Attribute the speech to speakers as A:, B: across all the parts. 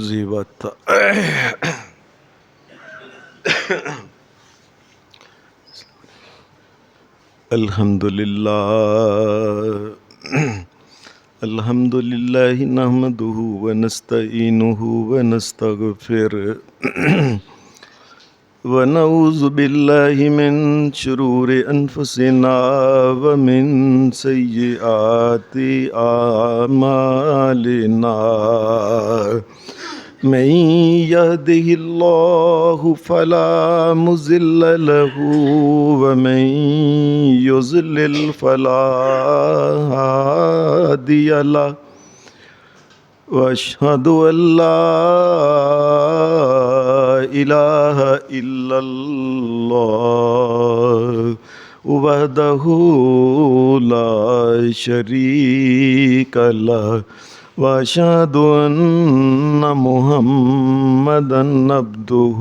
A: زیبت الحمد للہ نحمدہ ونستعینہ ونستغفرہ ونعوذ باللہ من شرور انفسنا ومن سیئات اعمالنا من یہدہ اللہ فلا مضل لہ ومن یضلل فلا ہادی لہ واشہد ان لا الہ الا اللہ وحدہ لا شریک لہ واشہد ان محمدا عبدہ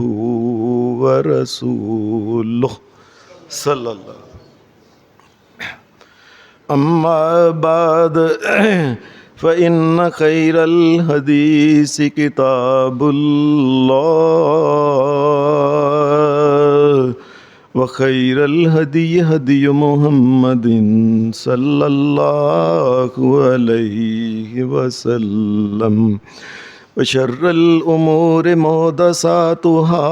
A: ورسولہ صلی اللہ. اما بعد فإن خير الحديث كتاب الله وخير الهدي هدي محمد صلى الله عليه وسلم وشر الأمور محدثاتها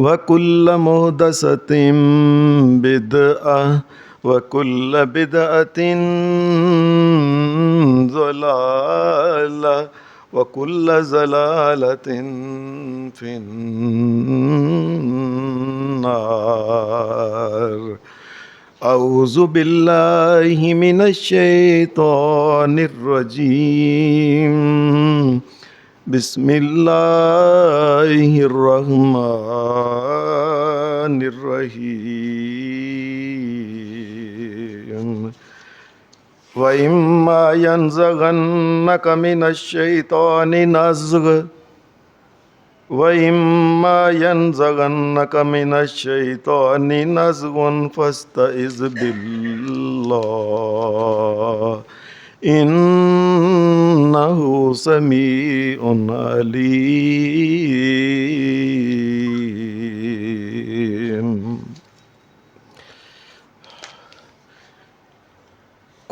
A: وكل محدثة بدعة وَكُلَّ بِدْعَةٍ ضَلَالَةٍ وَكُلَّ ضَلَالَةٍ فِي النَّارِ. اعوذ باللہ من الشیطان الرجیم. بسم اللہ الرحمن الرحیم. وَإِمَّا يَنزَغَنَّكَ مِنَ الشَّيْطَانِ نَزْغٌ فَاسْتَعِذْ بِاللَّهِ إِنَّهُ سَمِيعٌ عَلِيمٌ.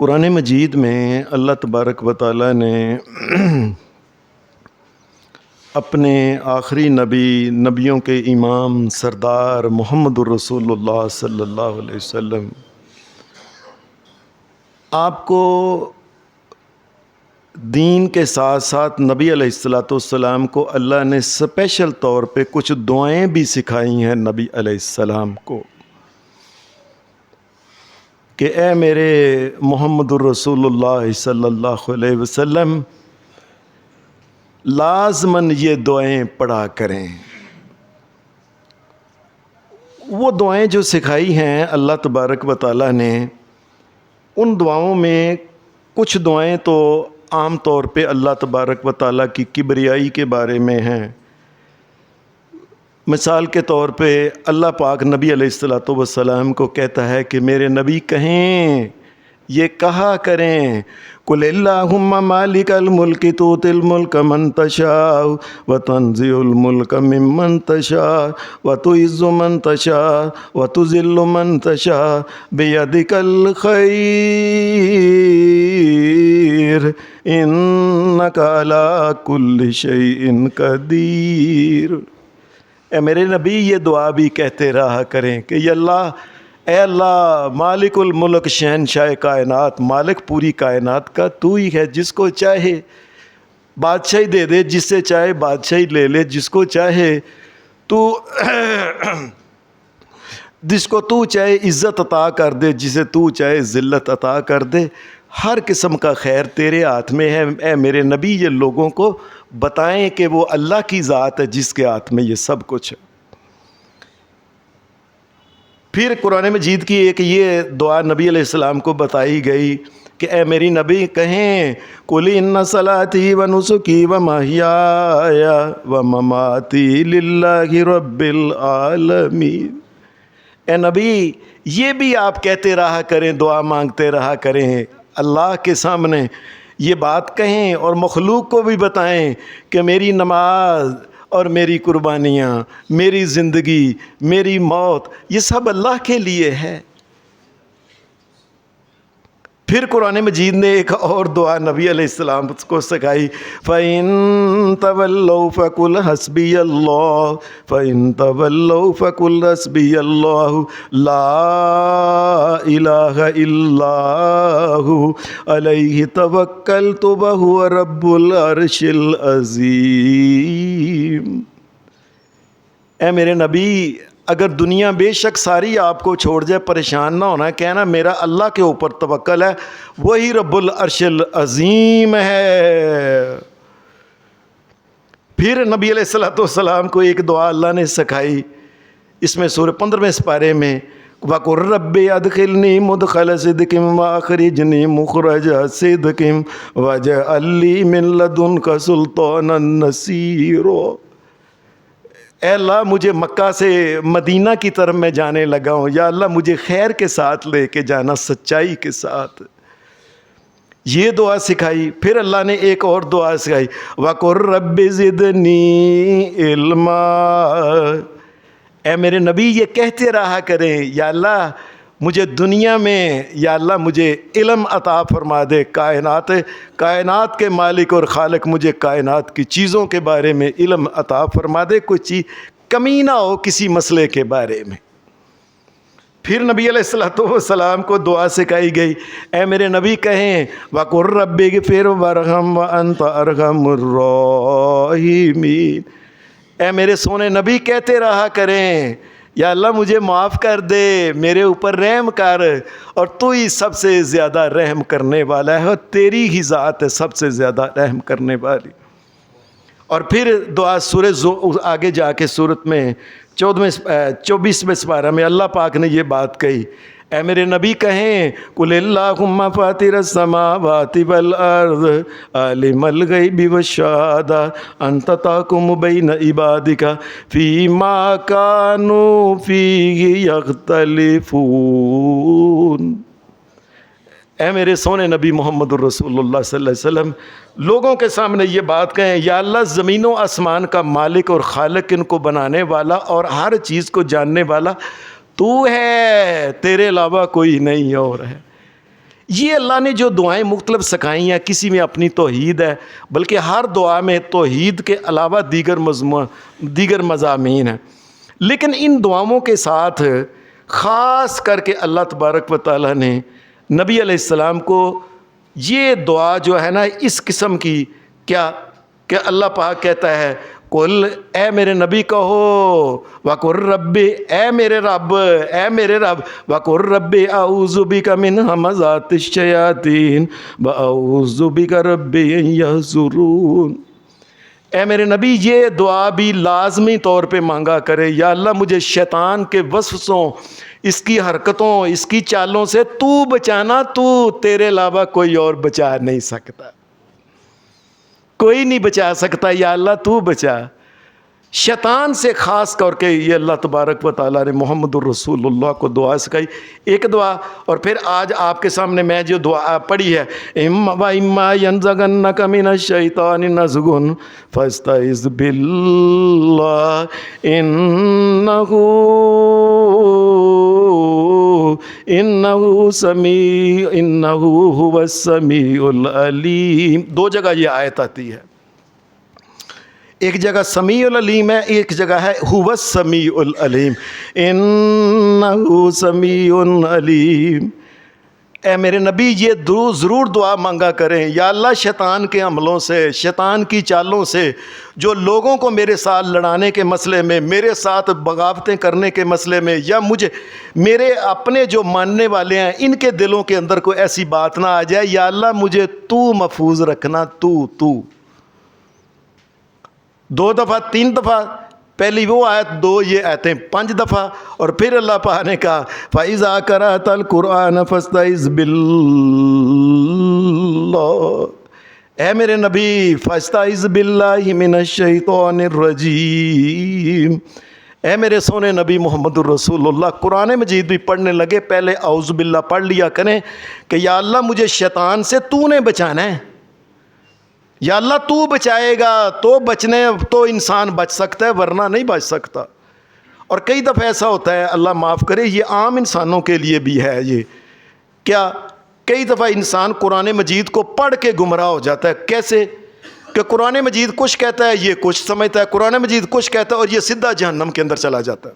A: قرآن مجید میں اللہ تبارک و تعالیٰ نے اپنے آخری نبیوں کے امام سردار محمد الرسول اللہ صلی اللہ علیہ وسلم آپ کو دین کے ساتھ ساتھ نبی علیہ السلام کو اللہ نے اسپیشل طور پہ کچھ دعائیں بھی سکھائی ہیں نبی علیہ السلام کو کہ اے میرے محمد الرسول اللہ صلی اللہ علیہ وسلم لازماً یہ دعائیں پڑھا کریں. وہ دعائیں جو سکھائی ہیں اللہ تبارک و تعالیٰ نے، ان دعاؤں میں کچھ دعائیں تو عام طور پہ اللہ تبارک و تعالیٰ کی کبریائی کے بارے میں ہیں. مثال کے طور پہ اللہ پاک نبی علیہ السلام کو کہتا ہے کہ میرے نبی کہیں، یہ کہا کریں قُلِ اللَّهُمَّ مَالِكَ الْمُلْكِ تُؤْتِي الْمُلْكَ مَنْ تَشَاءُ وَتَنزِعُ الْمُلْكَ مِمَّنْ تَشَاءُ وَتُعِزُّ مَنْ تَشَاءُ وَتُذِلُّ مَنْ تَشَاءُ بِيَدِكَ الْخَيْرُ إِنَّكَ عَلَى كُلِّ شَيْءٍ قَدِيرٌ. اے میرے نبی یہ دعا بھی کہتے رہا کریں کہ یا اللہ، اے اللہ مالک الملک، شہنشاہ کائنات، مالک پوری کائنات کا تو ہی ہے. جس کو چاہے بادشاہی دے دے، جس سے چاہے بادشاہی لے لے، جس کو چاہے تو جس کو تو چاہے عزت عطا کر دے، جسے تو چاہے ذلت عطا کر دے. ہر قسم کا خیر تیرے ہاتھ میں ہے. اے میرے نبی یہ لوگوں کو بتائیں کہ وہ اللہ کی ذات ہے جس کے ہاتھ میں یہ سب کچھ ہے. پھر قرآن مجید کی ایک یہ دعا نبی علیہ السلام کو بتائی گئی کہ اے میری نبی کہیں قُلْ إِنَّ صَلَاتِي وَنُسُكِي وَمَحْيَايَ وَمَمَاتِي لِلَّهِ رَبِّ الْعَالَمِينَ. اے نبی یہ بھی آپ کہتے رہا کریں، دعا مانگتے رہا کریں اللہ کے سامنے یہ بات کہیں اور مخلوق کو بھی بتائیں کہ میری نماز اور میری قربانیاں، میری زندگی، میری موت، یہ سب اللہ کے لیے ہے۔ پھر قرآن مجید نے ایک اور دعا نبی علیہ السلام کو سکھائی، فَإِن تَوَلَّوْا فَقُلْ حَسْبِيَ اللَّهُ فَإِن تَوَلَّوْا فَقُلْ حَسْبِيَ اللَّهُ لَا إِلَٰهَ إِلَّا هُوَ عَلَيْهِ تَوَكَّلْتُ وَهُوَ رَبُّ الْعَرْشِ الْعَظِيمِ۔ اے میرے نبی، اگر دنیا بے شک ساری آپ کو چھوڑ جائے، پریشان نہ ہونا، کہنا میرا اللہ کے اوپر توکل ہے، وہی رب العرش العظیم ہے۔ پھر نبی علیہ السلام کو ایک دعا اللہ نے سکھائی، اس میں سورہ 15 سپارے میں، وَقُلْ رَبِّ أَدْخِلْنِي مُدْخَلَ صِدْقٍ وَأَخْرِجْنِي مُخْرَجَ صِدْقٍ وَاجْعَل لِّي مِن لَّدُنكَ سُلْطَانًا نَّصِيرًا۔ اے اللہ مجھے مکہ سے مدینہ کی طرف میں جانے لگا ہوں، یا اللہ مجھے خیر کے ساتھ لے کے جانا، سچائی کے ساتھ۔ یہ دعا سکھائی۔ پھر اللہ نے ایک اور دعا سکھائی، وَقُلْ رَبِّ زِدْنِی عِلْمًا۔ اے میرے نبی یہ کہتے رہا کریں، یا اللہ مجھے دنیا میں، یا اللہ مجھے علم عطا فرما دے، کائنات کے مالک اور خالق مجھے کائنات کی چیزوں کے بارے میں علم عطا فرما دے، کوئی چیز کمی نہ ہو کسی مسئلے کے بارے میں۔ پھر نبی علیہ السلام کو دعا سکھائی گئی، اے میرے نبی کہیں، وَقُلْ رَبِّ اغْفِرْ وَارْحَمْ وَأَنْتَ أَرْحَمُ الرَّاحِمِينَ۔ اے میرے سونے نبی کہتے رہا کریں، یا اللہ مجھے معاف کر دے، میرے اوپر رحم کر، اور تو ہی سب سے زیادہ رحم کرنے والا ہے، اور تیری ہی ذات ہے سب سے زیادہ رحم کرنے والی۔ اور پھر دعا سورہ آگے جا کے سورت میں 24 سپارہ میں اللہ پاک نے یہ بات کہی، اے میرے نبی کہیں، قُلِ اللَّهُمَّ فَاطِرَ السَّمَاوَاتِ وَالْأَرْضِ عَالِمَ الْغَيْبِ وَالشَّهَادَةِ أَنْتَ تَحْكُمُ بَيْنَ عِبَادِكَ فِيمَا كَانُوا فِيهِ يَخْتَلِفُونَ۔ اے میرے سونے نبی محمد الرسول اللہ صلی اللہ علیہ وسلم، لوگوں کے سامنے یہ بات کہیں، یا اللہ زمین و آسمان کا مالک اور خالق، ان کو بنانے والا اور ہر چیز کو جاننے والا تو ہے، تیرے علاوہ کوئی نہیں اور ہے۔ یہ اللہ نے جو دعائیں مختلف سکھائی ہیں، کسی میں اپنی توحید ہے، بلکہ ہر دعا میں توحید کے علاوہ دیگر مضامین ہیں، لیکن ان دعاؤں کے ساتھ خاص کر کے اللہ تبارک و تعالیٰ نے نبی علیہ السلام کو یہ دعا جو ہے نا اس قسم کی، کیا کہ اللہ پاک کہتا ہے، قل اے میرے نبی کہو، وَقُلْ رَبِّ اے میرے رب، اے میرے رب، وَقُلْ رَبِّ اعوذ بِکَ مِنْ ہَمَزَاتِ الشَّیَاطِینِ وَاعوذ بِکَ رَبِّ ان یحضرون۔ اے میرے نبی یہ دعا بھی لازمی طور پہ مانگا کرے، یا اللہ مجھے شیطان کے وسوسوں، اس کی حرکتوں، اس کی چالوں سے تو بچانا، تو تیرے علاوہ کوئی اور بچا نہیں سکتا، کوئی نہیں بچا سکتا، یا اللہ تو بچا۔ شیطان سے خاص کر کے یہ اللہ تبارک و تعالیٰ نے محمد الرسول اللہ کو دعا سکھائی، ایک دعا۔ اور پھر آج آپ کے سامنے میں جو دعا پڑھی ہے، اِمَّا يَنزَغَنَّكَ مِنَ الشَّيْطَانِ نَزْغٌ فَاسْتَعِذْ بِاللَّهِ إِنَّهُ هُوَ السَّمِيعُ الْعَلِيمُ۔ دو جگہ یہ آیت آتی ہے، ایک جگہ سمیع العلیم ہے، ایک جگہ ہے هو السمیع العلیم، انہ سمیع علیم۔ اے میرے نبی یہ ضرور دعا مانگا کریں، یا اللہ شیطان کے عملوں سے، شیطان کی چالوں سے، جو لوگوں کو میرے ساتھ لڑانے کے مسئلے میں، میرے ساتھ بغاوتیں کرنے کے مسئلے میں، یا میرے اپنے جو ماننے والے ہیں ان کے دلوں کے اندر کوئی ایسی بات نہ آ جائے، یا اللہ مجھے تو محفوظ رکھنا، تو 2 دفعہ 3 دفعہ، پہلی وہ آیت 2 یہ آیتیں 5 دفعہ، اور پھر اللہ پاک نے کہا فَإِذَا قَرَأْتَ الْقُرْآنَ فَاسْتَعِذْ بِاللَّهِ۔ اے میرے نبی فَاسْتَعِذْ بِاللَّهِ مِنَ الشَّيْطَانِ الرَّجِيمِ۔ اے میرے سونے نبی محمد الرسول اللہ، قرآن مجید بھی پڑھنے لگے پہلے اعوذ باللہ پڑھ لیا کریں کہ یا اللہ مجھے شیطان سے تو نے بچانا ہے، یا اللہ تو بچائے گا تو انسان بچ سکتا ہے، ورنہ نہیں بچ سکتا۔ اور کئی دفعہ ایسا ہوتا ہے، اللہ معاف کرے، یہ عام انسانوں کے لیے بھی ہے، یہ کیا کئی دفعہ انسان قرآن مجید کو پڑھ کے گمراہ ہو جاتا ہے۔ کیسے کہ قرآن مجید کچھ کہتا ہے، یہ کچھ سمجھتا ہے، قرآن مجید کچھ کہتا ہے اور یہ سیدھا جہنم کے اندر چلا جاتا ہے۔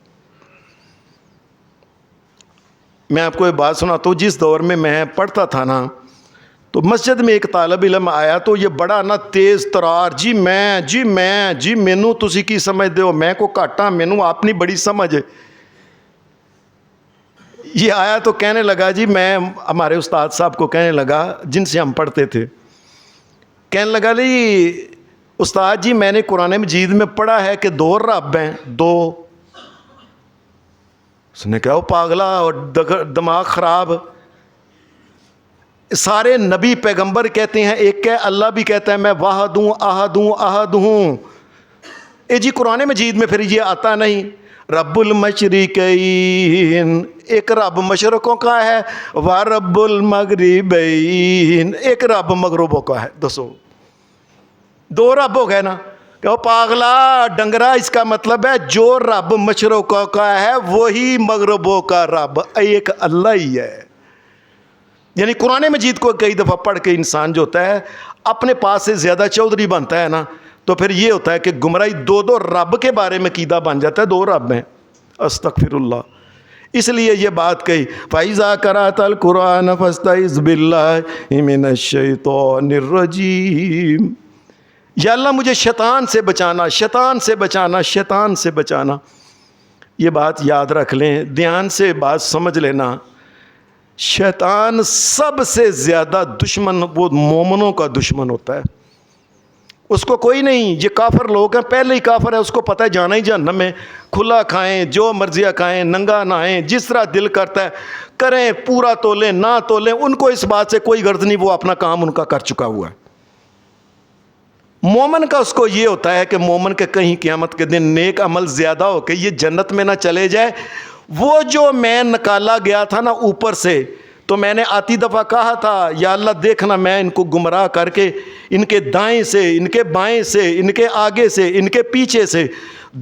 A: میں آپ کو ایک بات سناتا ہوں، جس دور میں میں پڑھتا تھا نا، تو مسجد میں ایک طالب علم آیا تو یہ بڑا نا تیز ترار، جی مینوں تسی کی سمجھ دے ہو، میں کو کاٹا، مینوں اپنی بڑی سمجھ۔ یہ آیا تو کہنے لگا جی، میں ہمارے استاد صاحب کو کہنے لگا جن سے ہم پڑھتے تھے، کہنے لگا جی استاد جی میں نے قرآن مجید میں پڑھا ہے کہ 2 رب ہیں، 2۔ اس نے کہا وہ پاگلا اور دماغ خراب، سارے نبی پیغمبر کہتے ہیں ایک ہے، اللہ بھی کہتا ہے میں واحد ہوں، احد ہوں۔ اے جی قرآن مجید میں پھر یہ آتا نہیں، رب المشرقین، ایک رب مشرقوں کا ہے، ورب المغربین، ایک رب مغربوں کا ہے۔ دسو 2 رب ہو گئے نا، کہ وہ پاگلا ڈنگرا، اس کا مطلب ہے جو رب مشرقوں کا ہے وہی مغربوں کا رب ایک اللہ ہی ہے۔ یعنی قرآن مجید کو کئی دفعہ پڑھ کے انسان جو ہوتا ہے اپنے پاس سے زیادہ چودھری بنتا ہے نا، تو پھر یہ ہوتا ہے کہ گمراہی 2 رب کے بارے میں عقیدہ بن جاتا ہے، 2 رب ہیں، استغفر اللہ۔ اس لیے یہ بات کہی فَإِذَا قَرَأْتَ الْقُرْآنَ فَاسْتَعِذْ بِاللَّهِ مِنَ الشَّيْطَانِ الرَّجِيمِ، یا اللہ مجھے شیطان سے بچانا، شیطان سے بچانا، شیطان سے بچانا۔ یہ بات یاد رکھ لیں، دھیان سے بات سمجھ لینا، شیطان سب سے زیادہ دشمن وہ مومنوں کا دشمن ہوتا ہے۔ اس کو کوئی نہیں، یہ کافر لوگ ہیں، پہلے ہی کافر ہے، اس کو پتہ ہے جانا ہی جہنم میں، کھلا کھائیں، جو مرضیہ کھائیں، ننگا نہائیں، جس طرح دل کرتا ہے کریں، پورا تولیں نہ تولیں، ان کو اس بات سے کوئی غرض نہیں، وہ اپنا کام ان کا کر چکا ہوا ہے۔ مومن کا اس کو یہ ہوتا ہے کہ مومن کے کہیں قیامت کے دن نیک عمل زیادہ ہو کے یہ جنت میں نہ چلے جائے۔ وہ جو میں نکالا گیا تھا نا اوپر سے، تو میں نے آتی دفعہ کہا تھا یا اللہ دیکھنا میں ان کو گمراہ کر کے ان کے دائیں سے، ان کے بائیں سے، ان کے آگے سے، ان کے پیچھے سے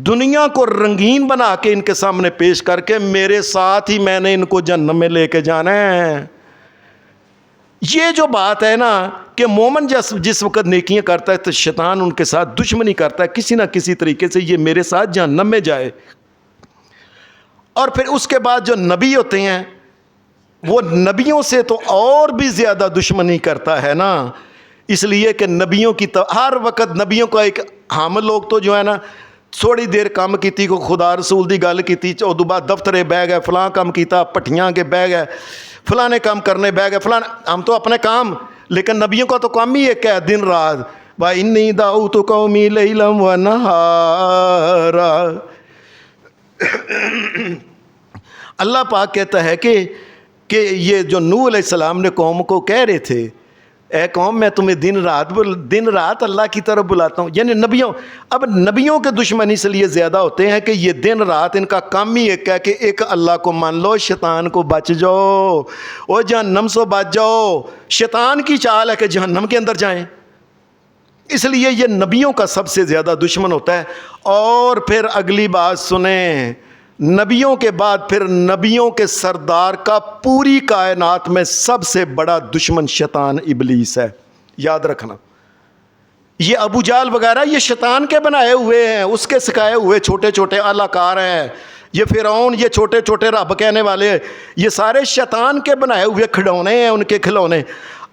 A: دنیا کو رنگین بنا کے ان کے سامنے پیش کر کے میرے ساتھ ہی میں نے ان کو جہنم میں لے کے جانا ہے۔ یہ جو بات ہے نا کہ مومن جس وقت نیکیاں کرتا ہے تو شیطان ان کے ساتھ دشمنی کرتا ہے کسی نہ کسی طریقے سے، یہ میرے ساتھ جہنم میں جائے۔ اور پھر اس کے بعد جو نبی ہوتے ہیں وہ نبیوں سے تو اور بھی زیادہ دشمنی کرتا ہے نا، اس لیے کہ نبیوں کی ہر وقت نبیوں کا ایک حامل لوگ تو جو ہے نا تھوڑی دیر کام کیتی کو خدا رسول دی گل کیتی، ادو بعد دفترے بہ گئے، فلاں کام کیتا، پٹھیاں کے بہ گئے، فلانے کام کرنے بہ گئے، فلاں ہم تو اپنے کام، لیکن نبیوں کا تو کام ہی ایک ہے دن رات، وَإِنِّي دَعَوْتُ قَوْمِي لَيْلًا وَنَهَارًا۔ اللہ پاک کہتا ہے کہ یہ جو نوح علیہ السلام نے قوم کو کہہ رہے تھے، اے قوم میں تمہیں دن رات اللہ کی طرف بلاتا ہوں، یعنی نبیوں کے دشمن اس لیے زیادہ ہوتے ہیں کہ یہ دن رات ان کا کام ہی ایک ہے کہ ایک اللہ کو مان لو، شیطان کو بچ جاؤ، اور جہنم سے بچ جاؤ۔ شیطان کی چال ہے کہ جہنم کے اندر جائیں، اس لیے یہ نبیوں کا سب سے زیادہ دشمن ہوتا ہے۔ اور پھر اگلی بات سنیں، نبیوں کے بعد پھر نبیوں کے سردار کا پوری کائنات میں سب سے بڑا دشمن شیطان ابلیس ہے، یاد رکھنا۔ یہ ابو جہل وغیرہ یہ شیطان کے بنائے ہوئے ہیں، اس کے سکھائے ہوئے چھوٹے چھوٹے اعلی کار ہیں، یہ فرعون، یہ چھوٹے چھوٹے رب کہنے والے، یہ سارے شیطان کے بنائے ہوئے کھلونے ہیں، ان کے کھلونے۔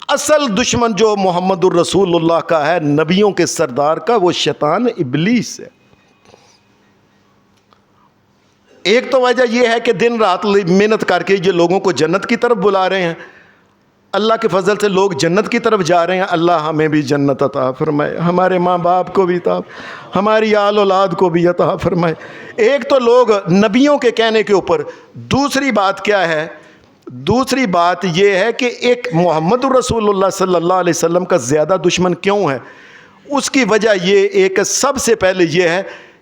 A: اصل دشمن جو محمد الرسول اللہ کا ہے، نبیوں کے سردار کا، وہ شیطان ابلیس ہے۔ ایک تو وجہ یہ ہے کہ دن رات محنت کر کے یہ لوگوں کو جنت کی طرف بلا رہے ہیں، اللہ کے فضل سے لوگ جنت کی طرف جا رہے ہیں، اللہ ہمیں بھی جنت عطا فرمائے، ہمارے ماں باپ کو بھی عطا، ہماری آل اولاد کو بھی عطا فرمائے۔ ایک تو لوگ نبیوں کے کہنے کے اوپر، دوسری بات کیا ہے؟ دوسری بات یہ ہے کہ ایک محمد الرسول اللہ صلی اللہ علیہ وسلم کا زیادہ دشمن کیوں ہے؟ اس کی وجہ یہ ایک سب سے پہلے یہ ہے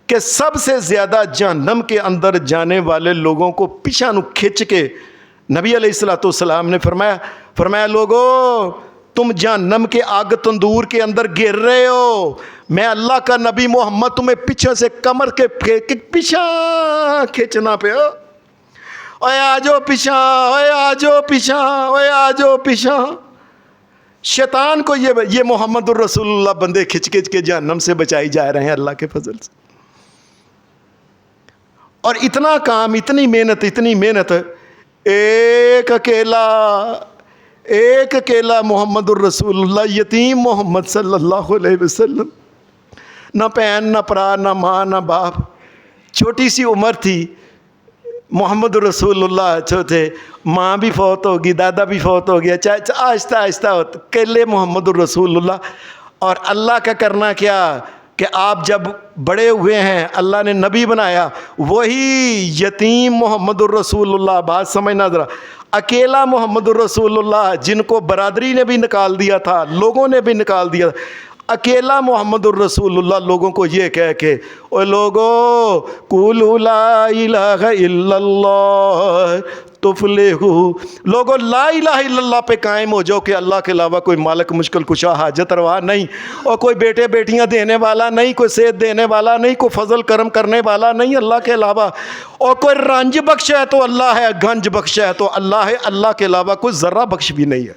A: کہ سب سے زیادہ جہنم کے اندر جانے والے لوگوں کو پیچھے نو کھچ کے نبی علیہ الصلوۃ والسلام نے فرمایا لوگو تم جہنم کے آگ تندور کے اندر گر رہے ہو، میں اللہ کا نبی محمد تمہیں پیچھے سے کمر کے پیچھے کھینچنا پہ ہو، اوے آجو پیچھے، اوے آجو پیچھے، اوے آجو پیچھے۔ شیطان کو یہ محمد الرسول اللہ بندے کھچ کے جہنم سے بچائی جا رہے ہیں اللہ کے فضل سے۔ اور اتنا کام، اتنی محنت، ایک اکیلا محمد الرسول اللہ، یتیم محمد صلی اللہ علیہ وسلم، نہ بہن نہ برا نہ ماں نہ باپ، چھوٹی سی عمر تھی، محمد الرسول اللہ جو تھے، ماں بھی فوت ہوگی، دادا بھی فوت ہو گیا، آہستہ آہستہ اکیلے محمد الرسول اللہ۔ اور اللہ کا کرنا کیا کہ آپ جب بڑے ہوئے ہیں، اللہ نے نبی بنایا، وہی یتیم محمد الرسول اللہ، بات سمجھنا ذرا، اکیلا محمد الرسول اللہ جن کو برادری نے بھی نکال دیا تھا، لوگوں نے بھی نکال دیا، اکیلا محمد الرسول اللہ لوگوں کو یہ کہہ کے اے لوگو قولوا لا الہ الا اللہ تفلحو، لوگو لا الہ الا اللہ پہ قائم ہو جاؤ کہ اللہ کے علاوہ کوئی مالک مشکل کشا حاجت روا نہیں، اور کوئی بیٹے بیٹیاں دینے والا نہیں، کوئی صحت دینے والا نہیں، کوئی فضل کرم کرنے والا نہیں اللہ کے علاوہ، اور کوئی رنج بخش ہے تو اللہ ہے، گنج بخش ہے تو اللہ ہے، اللہ کے علاوہ کوئی ذرہ بخش بھی نہیں ہے۔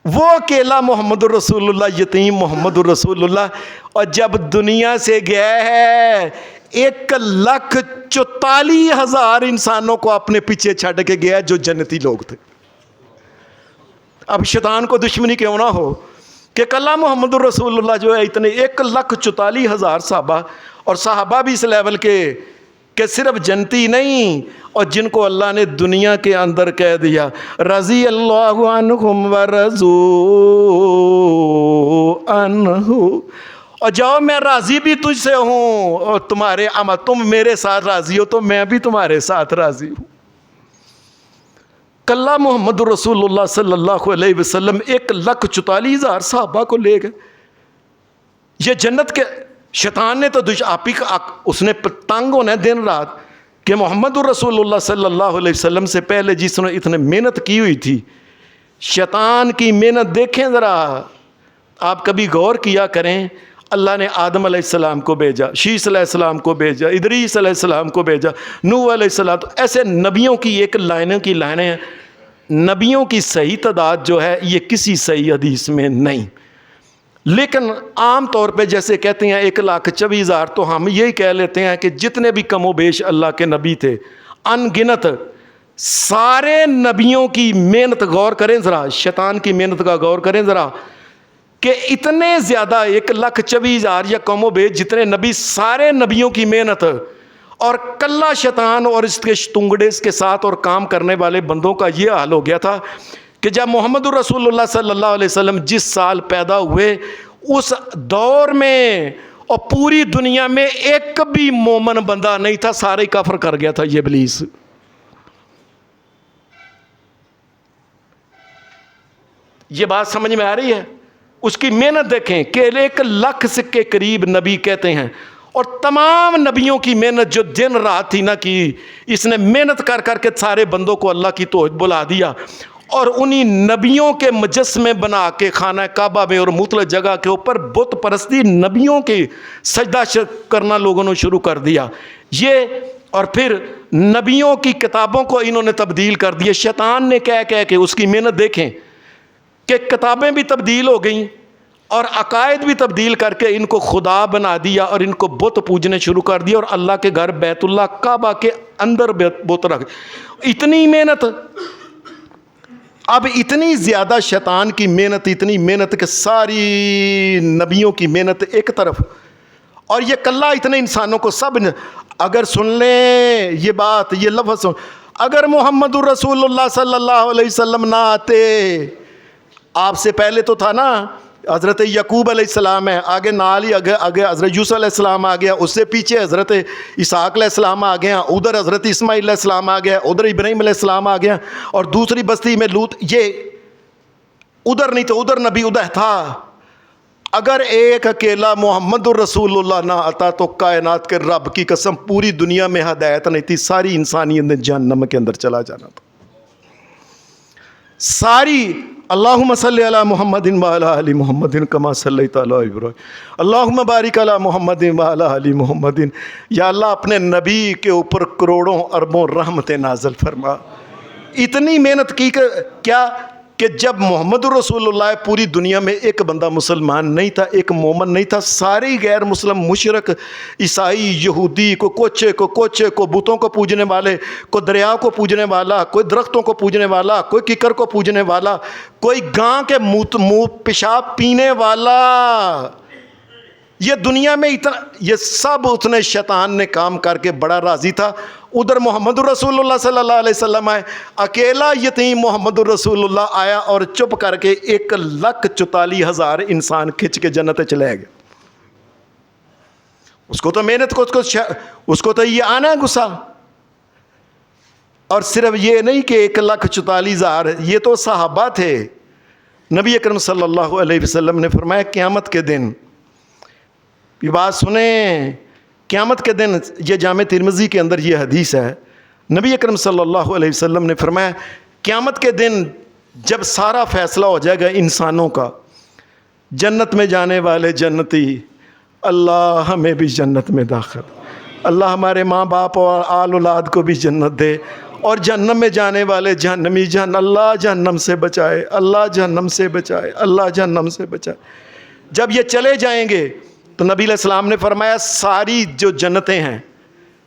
A: وہ اکیلا محمد الرسول اللہ، یتیم محمد الرسول اللہ، اور جب دنیا سے گیا ہے 1,44,000 انسانوں کو اپنے پیچھے چھڑ کے گیا جو جنتی لوگ تھے۔ اب شیطان کو دشمنی کیوں نہ ہو کہ کلا محمد الرسول اللہ جو ہے اتنے 1,44,000 صحابہ، اور صحابہ بھی اس لیول کے کہ صرف جنتی نہیں، اور جن کو اللہ نے دنیا کے اندر کہہ دیا رضی اللہ عنہم ورضوا عنہ، اور جاؤ میں راضی بھی تجھ سے ہوں، اور تمہارے عمل، تم میرے ساتھ راضی ہو تو میں بھی تمہارے ساتھ راضی ہوں۔ کلا محمد رسول اللہ صلی اللہ علیہ وسلم 1,44,000 صحابہ کو لے گئے۔ یہ جنت کے شیطان نے تو آپ ہی اس نے تنگ ہونا ہے دن رات کہ محمد رسول اللہ صلی اللہ علیہ وسلم سے پہلے جس نے اتنے محنت کی ہوئی تھی، شیطان کی محنت دیکھیں ذرا، آپ کبھی غور کیا کریں۔ اللہ نے آدم علیہ السلام کو بھیجا، شیس علیہ السلام کو بھیجا، ادریس علیہ السلام کو بھیجا، نوح علیہ السلام، ایسے نبیوں کی ایک لائنوں کی لائنیں ہیں۔ نبیوں کی صحیح تعداد جو ہے یہ کسی صحیح حدیث میں نہیں، لیکن عام طور پہ جیسے کہتے ہیں 1,24,000، تو ہم یہی کہہ لیتے ہیں کہ جتنے بھی کم و بیش اللہ کے نبی تھے ان گنت، سارے نبیوں کی محنت غور کریں ذرا، شیطان کی محنت کا غور کریں ذرا کہ اتنے زیادہ 1,24,000 یا کم و بیش جتنے نبی، سارے نبیوں کی محنت، اور کلا شیطان اور اس کے شتنگڑے اس کے ساتھ اور کام کرنے والے بندوں کا یہ حال ہو گیا تھا کہ جب محمد الرسول اللہ صلی اللہ علیہ وسلم جس سال پیدا ہوئے اس دور میں اور پوری دنیا میں ایک بھی مومن بندہ نہیں تھا، سارے کفر کر گیا تھا یہ ابلیس۔ یہ بات سمجھ میں آ رہی ہے؟ اس کی محنت دیکھیں کہ 1,00,000 کے قریب نبی کہتے ہیں، اور تمام نبیوں کی محنت جو دن رات تھی نہ کی، اس نے محنت کر کر کے سارے بندوں کو اللہ کی توحید بلا دیا، اور انہی نبیوں کے مجسمے بنا کے خانہ کعبہ میں اور مختلف جگہ کے اوپر بت پرستی، نبیوں کی سجدہ کرنا لوگوں نے شروع کر دیا یہ، اور پھر نبیوں کی کتابوں کو انہوں نے تبدیل کر دیا۔ شیطان نے کہہ کے اس کی محنت دیکھیں کہ کتابیں بھی تبدیل ہو گئیں اور عقائد بھی تبدیل کر کے ان کو خدا بنا دیا اور ان کو بت پوجنے شروع کر دیا، اور اللہ کے گھر بیت اللہ کعبہ کے اندر بت رکھ، اتنی محنت۔ اب اتنی زیادہ شیطان کی محنت، اتنی محنت کہ ساری نبیوں کی محنت ایک طرف، اور یہ کلا اتنے انسانوں کو سب اگر سن لیں یہ بات، یہ لفظ سن، اگر محمد الرسول اللہ صلی اللہ علیہ وسلم نہ آتے، آپ سے پہلے تو تھا نا حضرت یعقوب علیہ السلام ہے، آگے نال ہی آگے حضرت یوسف علیہ السلام آ گیا، اس سے پیچھے حضرت اسحاق علیہ السلام آ گیا، ادھر حضرت اسماعیل علیہ السلام آ گیا، ادھر ابراہیم علیہ السلام آ گیا، اور دوسری بستی میں لوط، یہ ادھر نہیں تو ادھر نبی ادھر تھا۔ اگر ایک اکیلا محمد الرسول اللہ نہ آتا تو کائنات کے رب کی قسم پوری دنیا میں ہدایت نہیں تھی، ساری انسانیت نے جہنم کے اندر چلا جانا تھا ساری۔ اللہم صلی علی محمد وعلی آل محمد کما صلیت علی ابراہیم، اللہم بارک علی محمد وعلی آل محمد۔ یا اللہ اپنے نبی کے اوپر کروڑوں اربوں رحمتیں نازل فرما۔ اتنی محنت کی کیا کہ جب محمد الرسول اللہ پوری دنیا میں ایک بندہ مسلمان نہیں تھا، ایک مومن نہیں تھا، سارے غیر مسلم مشرک، عیسائی، یہودی، کو بتوں کو پوجنے والے، کوئی دریا کو پوجنے والا، کوئی درختوں کو پوجنے والا، کوئی ککر کو پوجنے والا، کوئی گاں کے منہ پیشاب پینے والا، یہ دنیا میں اتنا، یہ سب اتنے شیطان نے کام کر کے بڑا راضی تھا۔ ادھر محمد الرسول اللہ صلی اللہ علیہ وسلم آئے، اکیلا یتیم محمد الرسول اللہ آیا اور چپ کر کے 1,44,000 انسان کھچ کے جنت چلے گئے۔ اس کو تو محنت کو اس کو تو یہ آنا ہے غصہ۔ اور صرف یہ نہیں کہ 1,44,000، یہ تو صحابہ تھے۔ نبی اکرم صلی اللہ علیہ وسلم نے فرمایا قیامت کے دن، یہ بات سنیں، قیامت کے دن، یہ جامع ترمذی کے اندر یہ حدیث ہے، نبی اکرم صلی اللہ علیہ وسلم نے فرمایا قیامت کے دن جب سارا فیصلہ ہو جائے گا انسانوں کا، جنت میں جانے والے جنتی، اللہ ہمیں بھی جنت میں داخل، اللہ ہمارے ماں باپ اور آل اولاد کو بھی جنت دے، اور جہنم میں جانے والے جہنمی، اللہ جہنم سے بچائے، اللہ جہنم سے بچائے، اللہ جہنم سے بچائے۔ جب یہ چلے جائیں گے تو نبی علیہ السلام نے فرمایا ساری جو جنتیں ہیں،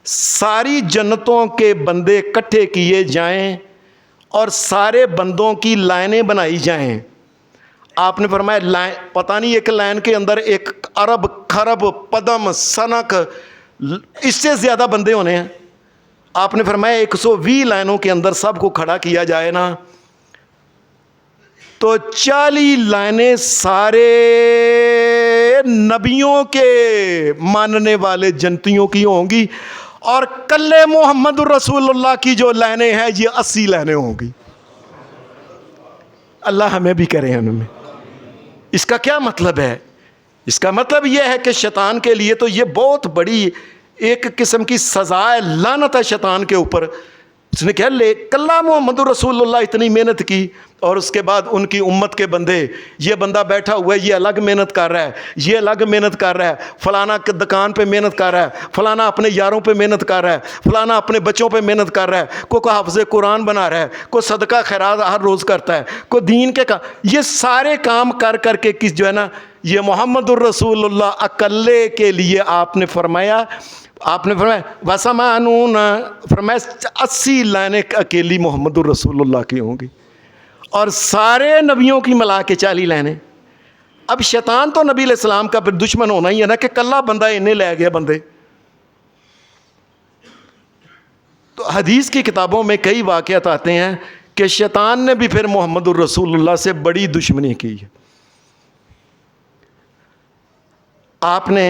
A: ساری جنتوں کے بندے اکٹھے کیے جائیں اور سارے بندوں کی لائنیں بنائی جائیں۔ آپ نے فرمایا لائن، پتہ نہیں ایک لائن کے اندر 1 ارب خرب پدم سنک اس سے زیادہ بندے ہونے ہیں۔ آپ نے فرمایا 120 لائنوں کے اندر سب کو کھڑا کیا جائے نا، تو 40 لائنیں سارے نبیوں کے ماننے والے جنتیوں کی ہوں گی، اور کلے محمد الرسول اللہ کی جو لائنیں ہیں یہ 80 لائنیں ہوں گی۔ اللہ ہمیں بھی کرے ان میں۔ اس کا کیا مطلب ہے؟ اس کا مطلب یہ ہے کہ شیطان کے لیے تو یہ بہت بڑی ایک قسم کی سزا ہے، لعنت ہے شیطان کے اوپر۔ اس نے کہا لے کلّا محمد رسول اللہ اتنی محنت کی، اور اس کے بعد ان کی امت کے بندے، یہ بندہ بیٹھا ہوا ہے، یہ الگ محنت کر رہا ہے، یہ الگ محنت کر رہا ہے، فلانا دکان پہ محنت کر رہا ہے، فلانا اپنے یاروں پہ محنت کر رہا ہے، فلانا اپنے بچوں پہ محنت کر رہا ہے، کوئی حافظ قرآن بنا رہا ہے، کوئی صدقہ خیرات ہر روز کرتا ہے، کوئی دین کے کام، یہ سارے کام کر کر کے کس جو ہے نا، یہ محمد الرسول اللہ اکلے کے لیے آپ نے فرمایا وَسَمَانُونَ، فرمایا 80 لائنیں اکیلی محمد الرسول اللہ کی ہوں گی، اور سارے نبیوں کی ملا کے 40 لائنیں۔ اب شیطان تو نبی علیہ السلام کا پھر دشمن ہونا ہی ہے نا، کہ کلا بندہ انہیں لے گیا بندے۔ تو حدیث کی کتابوں میں کئی واقعات آتے ہیں کہ شیطان نے بھی پھر محمد الرسول اللہ سے بڑی دشمنی کی ہے۔ آپ نے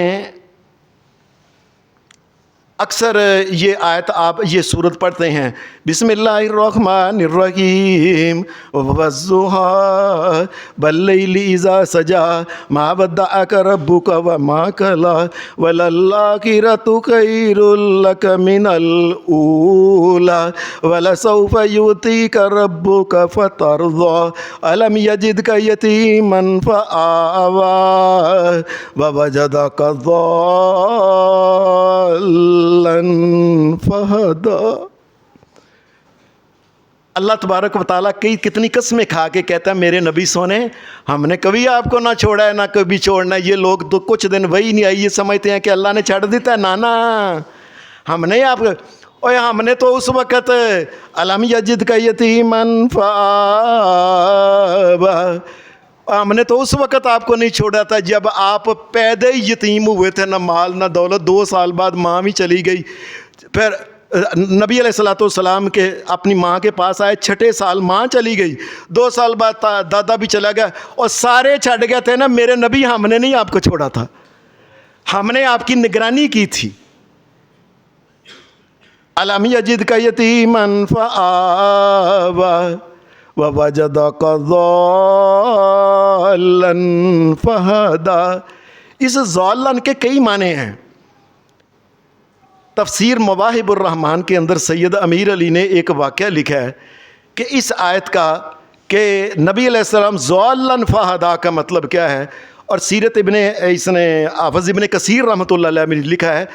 A: اکثر یہ آیت، آپ یہ سورت پڑھتے ہیں، بسم اللہ الرحمن الرحیم والضحیٰ واللیل اذا سجا ما ودعک ربک وما قلی وللآخرۃ خیر لک من الاولی ولسوف یؤتیک ربک فترضی الم یجدک یتیما فآوی ووجدک فہدا۔ اللہ تبارک و تعالیٰ کتنی قسمیں کھا کے کہتا ہے میرے نبی سونے، ہم نے کبھی آپ کو نہ چھوڑا ہے نہ کبھی چھوڑنا ہے۔ یہ لوگ تو کچھ دن وہی نہیں آئی، یہ سمجھتے ہیں کہ اللہ نے چھڑ دیتا ہے، نانا ہم نے آپ اوے ہم نے تو اس وقت الم یجدک یتیما فآوی، ہم نے تو اس وقت آپ کو نہیں چھوڑا تھا جب آپ پیدا ہی یتیم ہوئے تھے، نہ مال نہ دولت، 2 سال بعد ماں بھی چلی گئی، پھر نبی علیہ السلام کے اپنی ماں کے پاس آئے، 6 سال ماں چلی گئی، 2 سال بعد دادا بھی چلا گیا، اور سارے چھڑ گئے تھے نا میرے نبی، ہم نے نہیں آپ کو چھوڑا تھا، ہم نے آپ کی نگرانی کی تھی۔ الم یجدک یتیما فآوی وَوَجَدَكَ ضَالًّا فَهَدَى۔ اس ضالًا کے کئی معنی ہیں۔ تفسیر مواہب الرحمن کے اندر سید امیر علی نے ایک واقعہ لکھا ہے کہ اس آیت کا کہ نبی علیہ السلام ضالًا فہدا کا مطلب کیا ہے، اور سیرت اس نے حافظ ابن کثیر رحمۃ اللہ علیہ میں لکھا ہے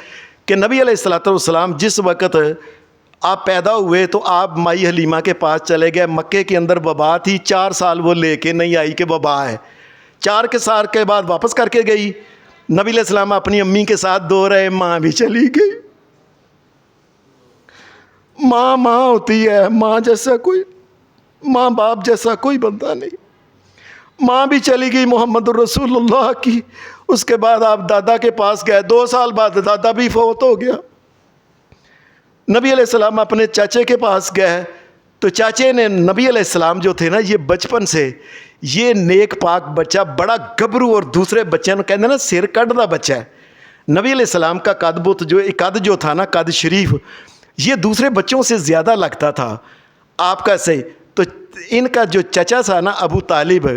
A: کہ نبی علیہ السلام جس وقت آپ پیدا ہوئے تو آپ مائی حلیمہ کے پاس چلے گئے۔ مکے کے اندر وبا تھی، 4 سال وہ لے کے نہیں آئی کہ وبا ہے۔ 4 سال کے بعد واپس کر کے گئی۔ نبی علیہ السلام اپنی امی کے ساتھ دو رہے، ماں بھی چلی گئی۔ ماں ہوتی ہے، ماں جیسا کوئی، ماں باپ جیسا کوئی بندہ نہیں۔ ماں بھی چلی گئی محمد الرسول اللہ کی۔ اس کے بعد آپ دادا کے پاس گئے، 2 سال بعد دادا بھی فوت ہو گیا۔ نبی علیہ السلام اپنے چاچے کے پاس گئے تو چاچے نے، نبی علیہ السلام جو تھے نا، یہ بچپن سے یہ نیک پاک بچہ، بڑا گبرو اور دوسرے بچے نے کہتے ہیں نا سر کٹدا بچہ ہے۔ نبی علیہ السلام کا قد جو تھا نا، قد شریف، یہ دوسرے بچوں سے زیادہ لگتا تھا آپ کا سے۔ تو ان کا جو چچا تھا نا ابو طالب،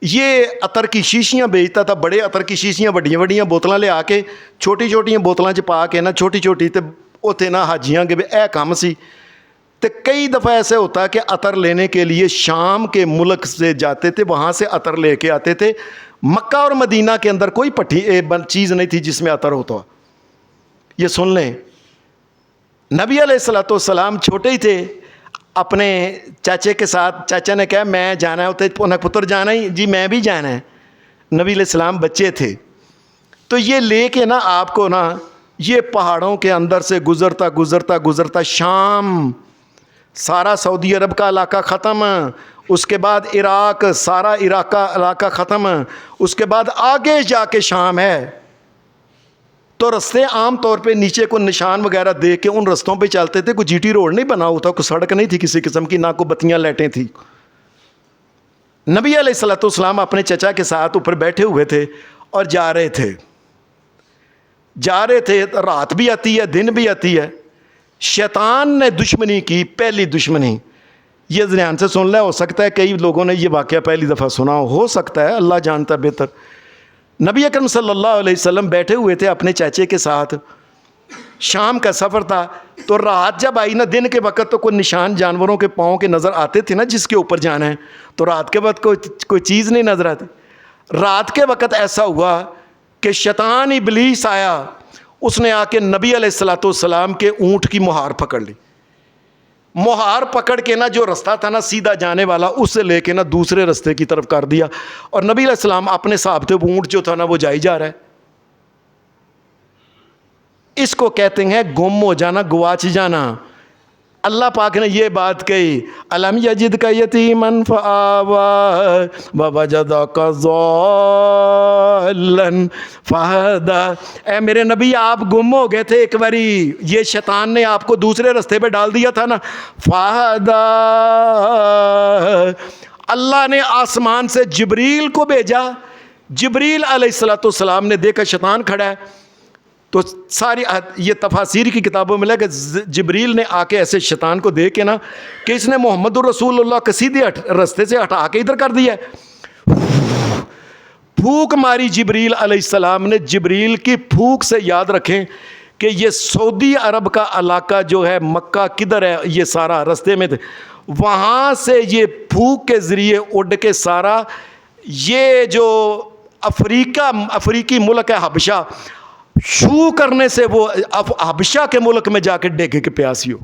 A: یہ عطر کی شیشیاں بیچتا تھا، بڑے عطر کی شیشیاں، بڑیاں بڑیاں بوتلاں لے آ کے، چھوٹی چھوٹیاں بوتلاں چ پا کے نا، چھوٹی چھوٹی تے وہ تھے نا حاجیاں کے اے کام سی۔ تو کئی دفعہ ایسے ہوتا کہ عطر لینے کے لیے شام کے ملک سے جاتے تھے، وہاں سے عطر لے کے آتے تھے۔ مکہ اور مدینہ کے اندر کوئی چیز نہیں تھی جس میں عطر ہوتا۔ یہ سن لیں، نبی علیہ السلام چھوٹے ہی تھے، اپنے چاچے کے ساتھ، چاچا نے کہا میں جانا ہے، انہیں پتر جانا ہی جی، میں بھی جانا ہے۔ نبی علیہ السلام بچے تھے تو یہ لے کے نا آپ کو نا، یہ پہاڑوں کے اندر سے گزرتا شام، سارا سعودی عرب کا علاقہ ختم، اس کے بعد عراق، سارا عراق کا علاقہ ختم، اس کے بعد آگے جا کے شام ہے۔ تو رستے عام طور پہ نیچے کو نشان وغیرہ دیکھ کے ان رستوں پہ چلتے تھے۔ کوئی جی ٹی روڈ نہیں بنا ہوتا، کوئی سڑک نہیں تھی کسی قسم کی، نہ کوئی بتیاں لائٹیں تھی۔ نبی علیہ السلام اپنے چچا کے ساتھ اوپر بیٹھے ہوئے تھے اور جا رہے تھے۔ رات بھی آتی ہے، دن بھی آتی ہے۔ شیطان نے دشمنی کی، پہلی دشمنی، یہ ذہن سے سن لے، ہو سکتا ہے کئی لوگوں نے یہ واقعہ پہلی دفعہ سنا ہو سکتا ہے، اللہ جانتا ہے بہتر۔ نبی اکرم صلی اللہ علیہ وسلم بیٹھے ہوئے تھے اپنے چاچے کے ساتھ، شام کا سفر تھا۔ تو رات جب آئی نا، دن کے وقت تو کوئی نشان جانوروں کے پاؤں کے نظر آتے تھے نا جس کے اوپر جانا ہے، تو رات کے وقت کوئی چیز نہیں نظر آتی۔ رات کے وقت ایسا ہوا کہ شیطان ابلیس آیا، اس نے آ کے نبی علیہ السلام کے اونٹ کی مہار پکڑ لی۔ مہار پکڑ کے نا، جو رستہ تھا نا سیدھا جانے والا، اس سے لے کے نا دوسرے رستے کی طرف کر دیا، اور نبی علیہ السلام اپنے صاحب تھے، اونٹ جو تھا نا وہ جائی جا رہا ہے۔ اس کو کہتے ہیں گم ہو جانا، گواچ جانا۔ اللہ پاک نے یہ بات کہی، الم یجدک یتیما فآوی ووجدک ضالا فہدی۔ اے میرے نبی، آپ گم ہو گئے تھے ایک باری، یہ شیطان نے آپ کو دوسرے رستے پہ ڈال دیا تھا نا، فہدی۔ اللہ نے آسمان سے جبریل کو بھیجا، جبریل علیہ السلام نے دیکھا شیطان کھڑا ہے، تو ساری یہ تفاسیر کی کتابوں میں لگا کہ جبریل نے آ کے ایسے شیطان کو دیکھ کے نا کہ اس نے محمد الرسول اللہ کو سیدھے رستے سے ہٹا کے ادھر کر دیا ہے، پھونک ماری جبریل علیہ السلام نے۔ جبریل کی پھونک سے یاد رکھیں کہ یہ سعودی عرب کا علاقہ جو ہے، مکہ کدھر ہے، یہ سارا رستے میں تھے، وہاں سے یہ پھونک کے ذریعے اڑ کے سارا یہ جو افریقی ملک ہے حبشہ، شو کرنے سے وہ حبشہ کے ملک میں جا کے ڈیگے کے پیاسی ہو۔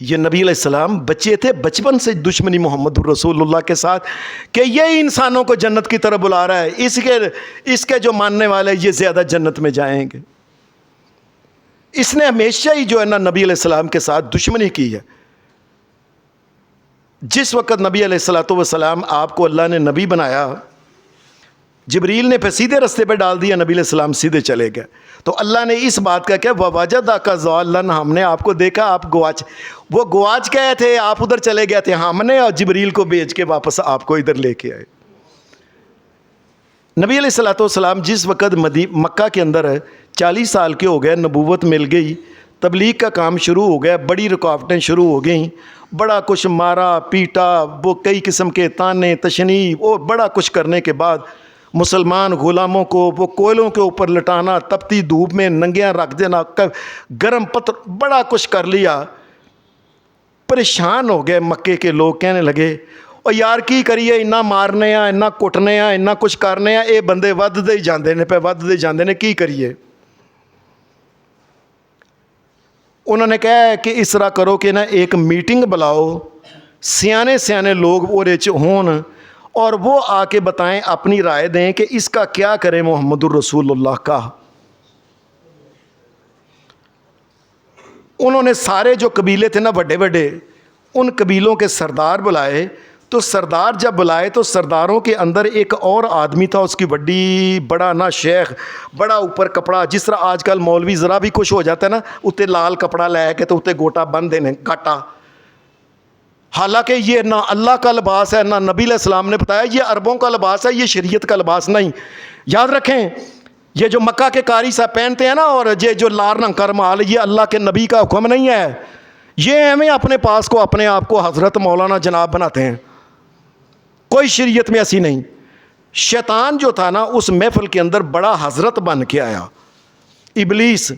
A: یہ نبی علیہ السلام بچے تھے، بچپن سے دشمنی محمد الرسول اللہ کے ساتھ کہ یہ انسانوں کو جنت کی طرف بلا رہا ہے، اس کے جو ماننے والے یہ زیادہ جنت میں جائیں گے۔ اس نے ہمیشہ ہی جو ہے نا نبی علیہ السلام کے ساتھ دشمنی کی ہے۔ جس وقت نبی علیہ السلام آپ کو اللہ نے نبی بنایا، جبریل نے پھر سیدھے رستے پہ ڈال دیا، نبی علیہ السلام سیدھے چلے گئے۔ تو اللہ نے اس بات کا کیا، وَوَجَدَكَ ضَالًّا، ہم نے آپ کو دیکھا آپ وہ گواچ گئے تھے، آپ ادھر چلے گئے تھے، ہم نے اور جبریل کو بھیج کے واپس آپ کو ادھر لے کے آئے۔ نبی علیہ السلام جس وقت مکہ کے اندر 40 سال کے ہو گئے، نبوت مل گئی، تبلیغ کا کام شروع ہو گیا، بڑی رکاوٹیں شروع ہو گئیں، بڑا کچھ مارا پیٹا، وہ کئی قسم کے تانے تشنیع اور بڑا کچھ کرنے کے بعد مسلمان غلاموں کو وہ کوئلوں کے اوپر لٹانا، تپتی دھوپ میں ننگیاں رکھ دینا، گرم پتھر، بڑا کچھ کر لیا۔ پریشان ہو گئے مکے کے لوگ، کہنے لگے اور یار کی کریے، اتنا مارنے آ، اتنا کٹنے آ، اتنا کچھ کرنے آ، یہ بندے ودتے ہی جاندے نے پہ ودتے جاندے نے، کی کریے؟ انہوں نے کہا کہ اس طرح کرو کہ نا ایک میٹنگ بلاؤ، سیانے سیانے لوگ وہ ہون اور وہ آ کے بتائیں، اپنی رائے دیں کہ اس کا کیا کریں محمد الرسول اللہ کا۔ انہوں نے سارے جو قبیلے تھے نا بڑے بڑے، ان قبیلوں کے سردار بلائے۔ تو سردار جب بلائے تو سرداروں کے اندر ایک اور آدمی تھا، اس کی بڑا نا شیخ، بڑا اوپر کپڑا، جس طرح آج کل مولوی ذرا بھی کچھ ہو جاتا ہے نا اتنے لال کپڑا لے کے تو اتنے گوٹا بن دینے گاٹا، حالانکہ یہ نہ اللہ کا لباس ہے، نہ نبی علیہ السلام نے بتایا یہ عربوں کا لباس ہے، یہ شریعت کا لباس نہیں۔ یاد رکھیں، یہ جو مکہ کے قاری صاحب پہنتے ہیں نا اور یہ جو لال رنگ کا رومال، یہ اللہ کے نبی کا حکم نہیں ہے، یہ ہمیں اپنے پاس کو اپنے آپ کو حضرت مولانا جناب بناتے ہیں، کوئی شریعت میں ایسی نہیں۔ شیطان جو تھا نا اس محفل کے اندر بڑا حضرت بن کے آیا، ابلیس۔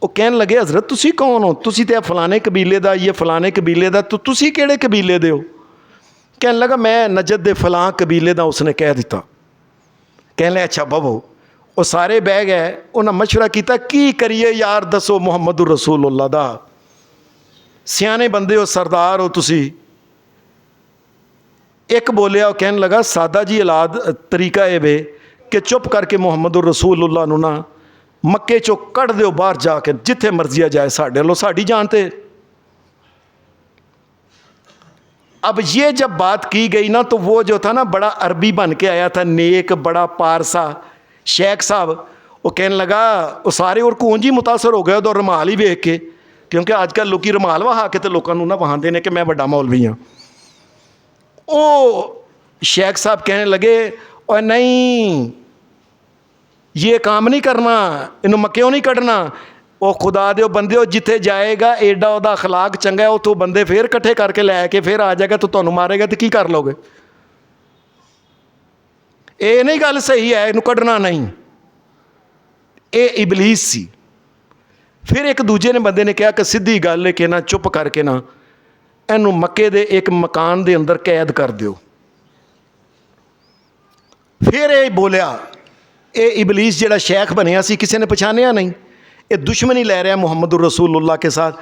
A: وہ کہنے لگے حضرت تسی کون ہو؟ تسی تے فلانے قبیلے دا، یہ فلانے قبیلے دا، تو تسی کیڑے قبیلے دے ہو؟ کہنے لگا میں نجد دے فلاں قبیلے دا، اس نے کہہ دیتا۔ کہنے لگے اچھا بابو، وہ سارے بہ گئے، انہاں مشورہ کیتا کی کریے یار، دسو محمد الرسول اللہ دا، سیانے بندے ہو، سردار ہو تسی۔ ایک بولیا، وہ کہنے لگا سادہ جی اولاد طریقہ اے بے کہ چپ کر کے محمد الرسول اللہ نو نا مکے چو کٹ دیو باہر جا کے، جتھے مرضی جائے، ساڑھے لو ساڑھی جانتے۔ اب یہ جب بات کی گئی نا تو وہ جو تھا نا بڑا عربی بن کے آیا تھا، نیک بڑا پارسا شیخ صاحب، وہ کہنے لگا، وہ سارے اور کونجی متاثر ہو گئے تو رمال ہی ویکھ کے، کیونکہ آج کل لوکی رمال وہا کے تو لوگوں نہ وہاں دینے کہ میں بڑا مولوی ہوں۔ او شیخ صاحب کہنے لگے اور نہیں یہ کام نہیں کرنا، انہوں مکیوں نہیں کٹنا، او خدا دیو بندے ہو، جتھے جائے گا ایڈا او دا اخلاق چنگا ہے، او تو بندے پھر کٹھے کر کے لے کے پھر آ جائے گا تو تانوں مارے گا تو کی کر لو گے؟ اے نہیں گل صحیح ہے، انہوں کٹنا نہیں۔ اے ابلیس سی۔ پھر ایک دوجے نے بندے نے کہا کہ سدھی گل ہے کہ نا چپ کر کے نا اینو مکے دے ایک مکان دے اندر قید کر دیو۔ پھر اے بولیا، اے ابلیس جڑا شیخ بنیا سی کسی نے پہچانیا نہیں، یہ دشمنی لے رہا ہے محمد الرسول اللہ کے ساتھ۔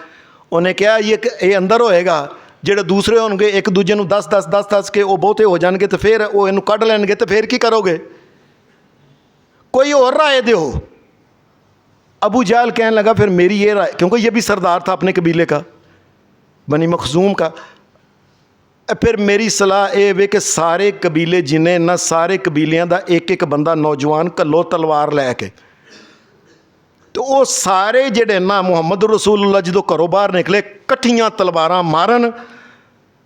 A: انہیں کہا یہ اندر ہوئے گا، جڑے دوسرے ہوں گے ایک دوجے نو دس دس کے وہ بہتے ہو جان گے تو پھر وہ انہوں کڈ لین گے تو پھر کی کرو گے؟ کوئی اور رائے دیو۔ ابو جہل کہنے لگا پھر میری یہ رائے، کیونکہ یہ بھی سردار تھا اپنے قبیلے کا، بنی مخزوم کا، پھر میری صلاح اے وے کہ سارے قبیلے جنہیں نہ سارے قبیلیاں دا ایک ایک بندہ نوجوان کلو تلوار لے کے، تو وہ سارے جڑے نا محمد رسول اللہ جدو گھروں باہر نکلے کٹھیاں تلواراں مارن،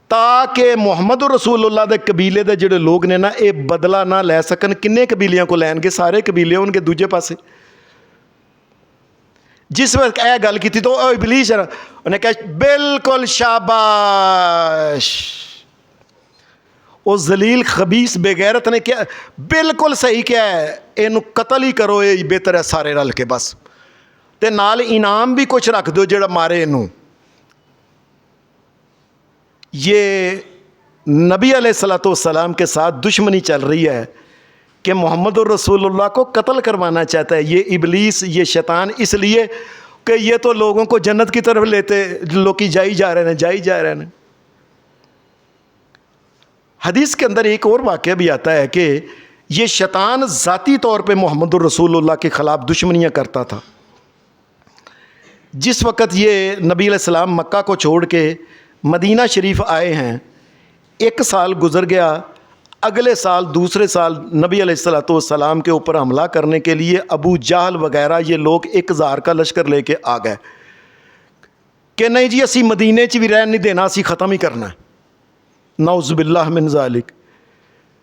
A: تاکہ محمد رسول اللہ دے قبیلے دے جڑے لوگ نے نا اے بدلہ نہ لے سکن۔ کنے قبیلیاں کو لین گے؟ سارے قبیلے ہون گے دوجے پاسے۔ جس وقت اے گل کی تھی تو ابلیس انہیں کہا بالکل شاباش، وہ ذلیل خبیث بے غیرت نے کیا بالکل صحیح کیا ہے، اینو قتل ہی کرو، یہ بہتر ہے سارے رل کے بس، تے نال انعام بھی کچھ رکھ دو جڑا مارے اینو۔ یہ نبی علیہ الصلوۃ والسلام کے ساتھ دشمنی چل رہی ہے کہ محمد الرسول اللہ کو قتل کروانا چاہتا ہے یہ ابلیس، یہ شیطان، اس لیے کہ یہ تو لوگوں کو جنت کی طرف لیتے، لوگ کی جائی جا رہے ہیں۔ حدیث کے اندر ایک اور واقعہ بھی آتا ہے کہ یہ شیطان ذاتی طور پہ محمد الرسول اللہ کے خلاف دشمنیاں کرتا تھا۔ جس وقت یہ نبی علیہ السلام مکہ کو چھوڑ کے مدینہ شریف آئے ہیں، 1 سال گزر گیا، اگلے سال دوسرے سال نبی علیہ الصلوۃ والسلام کے اوپر حملہ کرنے کے لیے ابو جہل وغیرہ یہ لوگ 1000 کا لشکر لے کے آ گئے کہ نہیں جی اسی مدینے چ بھی رہن نہیں دینا، اسی ختم ہی کرنا ہے۔ نعوذ باللہ من ذالک۔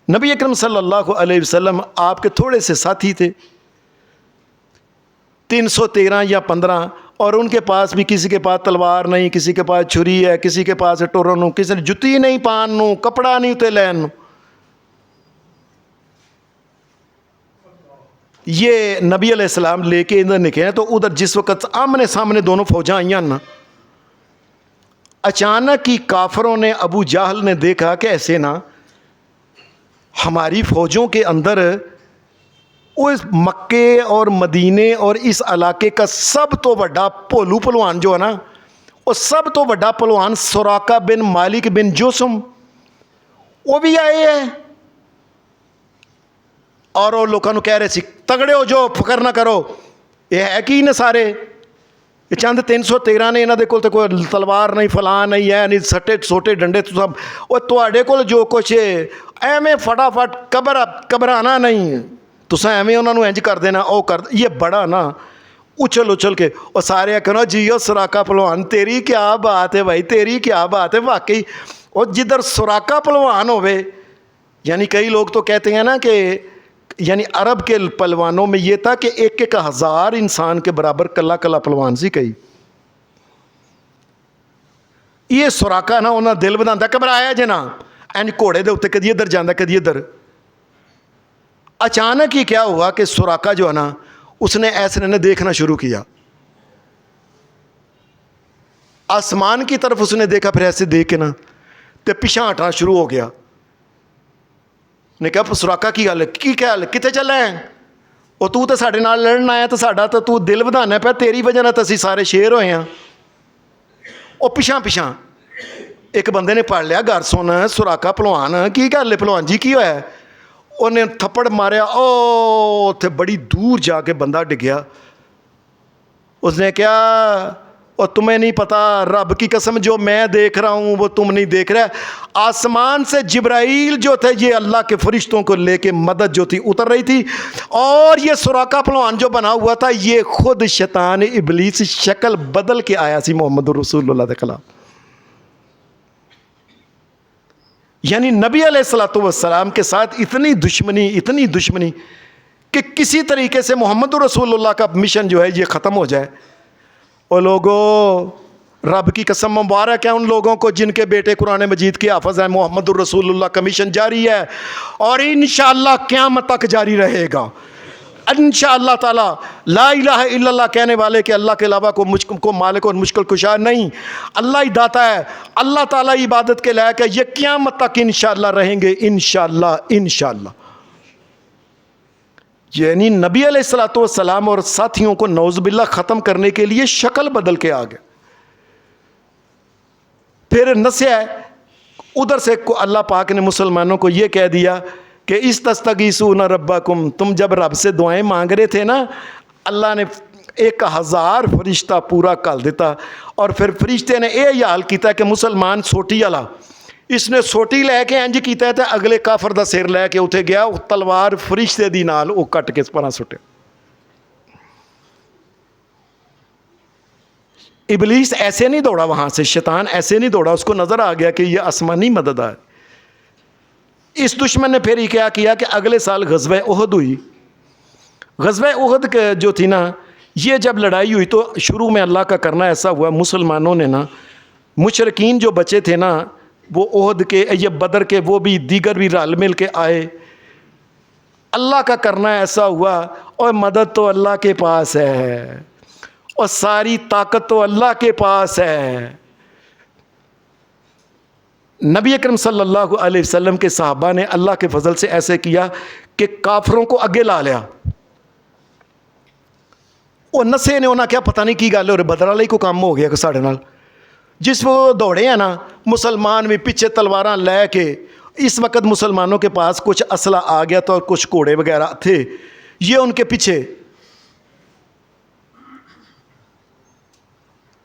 A: نبی اکرم صلی اللہ علیہ وسلم آپ کے تھوڑے سے ساتھی تھے، 313 یا 15، اور ان کے پاس بھی کسی کے پاس تلوار نہیں, کسی کے پاس چھری ہے, کسی کے پاس ٹورن, کسی نے جتی نہیں پان, کپڑا نہیں تے لین. یہ نبی علیہ السلام لے کے ادھر نکلے تو ادھر جس وقت آمنے سامنے دونوں فوجاں آئیں نا, اچانک ہی کافروں نے, ابو جہل نے دیکھا کہ ایسے نا ہماری فوجوں کے اندر اس مکے اور مدینے اور اس علاقے کا سب تو بڑا پولو پلوان جو ہے نا, وہ سب تو بڑا پلوان سراقہ بن مالک بن جوسم وہ بھی آئے ہیں. اور وہ لوگوں کو کہہ رہے سی تگڑے ہو جو, فکر نہ کرو, یہ ہے کہ نے سارے یہ چند 313 نے, انہوں دے کول تے کوئی تلوار نہیں, فلاں نہیں ہے, نہیں سٹے سوٹے ڈنڈے تو سب, وہ تواڈے کول جو کچھ ہے ایویں فٹافٹ گھبرانا نہیں, تساں ایویں انہوں نے انج کر دینا او کر. یہ بڑا نا اچھل اچھل کے وہ سارے کہنا جی سراقہ پہلوان تیری کیا بات ہے بھائی, تیری کیا بات ہے. واقعی وہ جدھر سراقہ پہلوان ہوئے, یعنی کئی لوگ تو کہتے ہیں نا کہ یعنی عرب کے پہلوانوں میں یہ تھا کہ 1,000 انسان کے برابر کلا کلا پہلوان سی کئی. یہ سراقہ نا انہاں دل بناتا گھبرایا جے نا, اینج گھوڑے دے اتنے کدی ادھر جانا کدی ادھر. اچانک ہی کیا ہوا کہ سراقہ جو ہے نا اس نے ایسے نے دیکھنا شروع کیا, آسمان کی طرف اس نے دیکھا, پھر ایسے دیکھ کے نا تے پیچھے ہٹنا شروع ہو گیا. نے کہا سراقہ کی گل ہے, کی کیا حال ہے, کتے چلے ہیں, وہ تو ساڈے نال لڑن آیا, تو ساڈا تو دل ودانا پیا, تیری وجہ نال اسی سارے شیر ہوئے ہیں. وہ پیچھا ایک بندے نے پڑھ لیا, گھر سن سراقہ پہلوان کی گل ہے پہلوان جی کی ہوا ہے. انہیں تھپڑ ماریا, او اتنے بڑی دور جا کے بندہ ڈگیا. اس نے کیا اور تمہیں نہیں پتا, رب کی قسم جو میں دیکھ رہا ہوں وہ تم نہیں دیکھ رہے. آسمان سے جبرائیل جو تھے, یہ اللہ کے فرشتوں کو لے کے مدد جو تھی اتر رہی تھی, اور یہ سراقہ پہلوان جو بنا ہوا تھا یہ خود شیطان ابلیس شکل بدل کے آیا سی محمد رسول اللہ کے خلاف. یعنی نبی علیہ السلام کے ساتھ اتنی دشمنی کہ کسی طریقے سے محمد رسول اللہ کا مشن جو ہے یہ ختم ہو جائے. اور لوگوں رب کی قسم مبارک ہے ان لوگوں کو جن کے بیٹے قرآن مجید کے حافظ ہیں. محمد الرسول اللہ کا مشن جاری ہے اور انشاءاللہ قیامت تک جاری رہے گا انشاءاللہ تعالی. لا الہ الا اللہ کہنے والے کہ اللہ کے علاوہ کو مالک اور مشکل کشا نہیں, اللہ ہی داتا ہے, اللہ تعالی عبادت کے لائق ہے. یہ قیامت تک انشاءاللہ رہیں گے انشاءاللہ. یعنی نبی علیہ السلام اور ساتھیوں کو نعوذ باللہ ختم کرنے کے لیے شکل بدل کے آ گئے. پھر نسیا ادھر سے اللہ پاک نے مسلمانوں کو یہ کہہ دیا کہ استستغیثون ربکم, تم جب رب سے دعائیں مانگ رہے تھے نا, اللہ نے 1,000 فرشتہ پورا کر دیتا. اور پھر فرشتے نے یہ حال کیتا کہ مسلمان سوٹی والا, اس نے سوٹی لے کے انج کیتا ہے تے اگلے کافر دا سر لے کے اٹھے گیا, تلوار فرشتے دی نال وہ کٹ کے پرا سٹے. ابلیس ایسے نہیں دوڑا وہاں سے, شیطان ایسے نہیں دوڑا, اس کو نظر آ گیا کہ یہ آسمانی مدد ہے. اس دشمن نے پھر ہی کیا کہ اگلے سال غزوہ احد ہوئی. غزوہ احد جو تھی نا, یہ جب لڑائی ہوئی تو شروع میں اللہ کا کرنا ایسا ہوا, مسلمانوں نے نا مشرکین جو بچے تھے نا وہ احد کے, یہ بدر کے, وہ بھی دیگر بھی رل مل کے آئے. اللہ کا کرنا ایسا ہوا, اور مدد تو اللہ کے پاس ہے اور ساری طاقت تو اللہ کے پاس ہے. نبی اکرم صلی اللہ علیہ وسلم کے صحابہ نے اللہ کے فضل سے ایسے کیا کہ کافروں کو اگے لا لیا. وہ نسے نے انہاں کیا پتہ نہیں کی گل ہے, اور بدر والے کو کام ہو گیا کہ ساڑھے نال جس وہ دوڑے ہیں نا مسلمان بھی پیچھے تلواراں لے کے. اس وقت مسلمانوں کے پاس کچھ اسلحہ آ گیا تھا اور کچھ گھوڑے وغیرہ تھے, یہ ان کے پیچھے.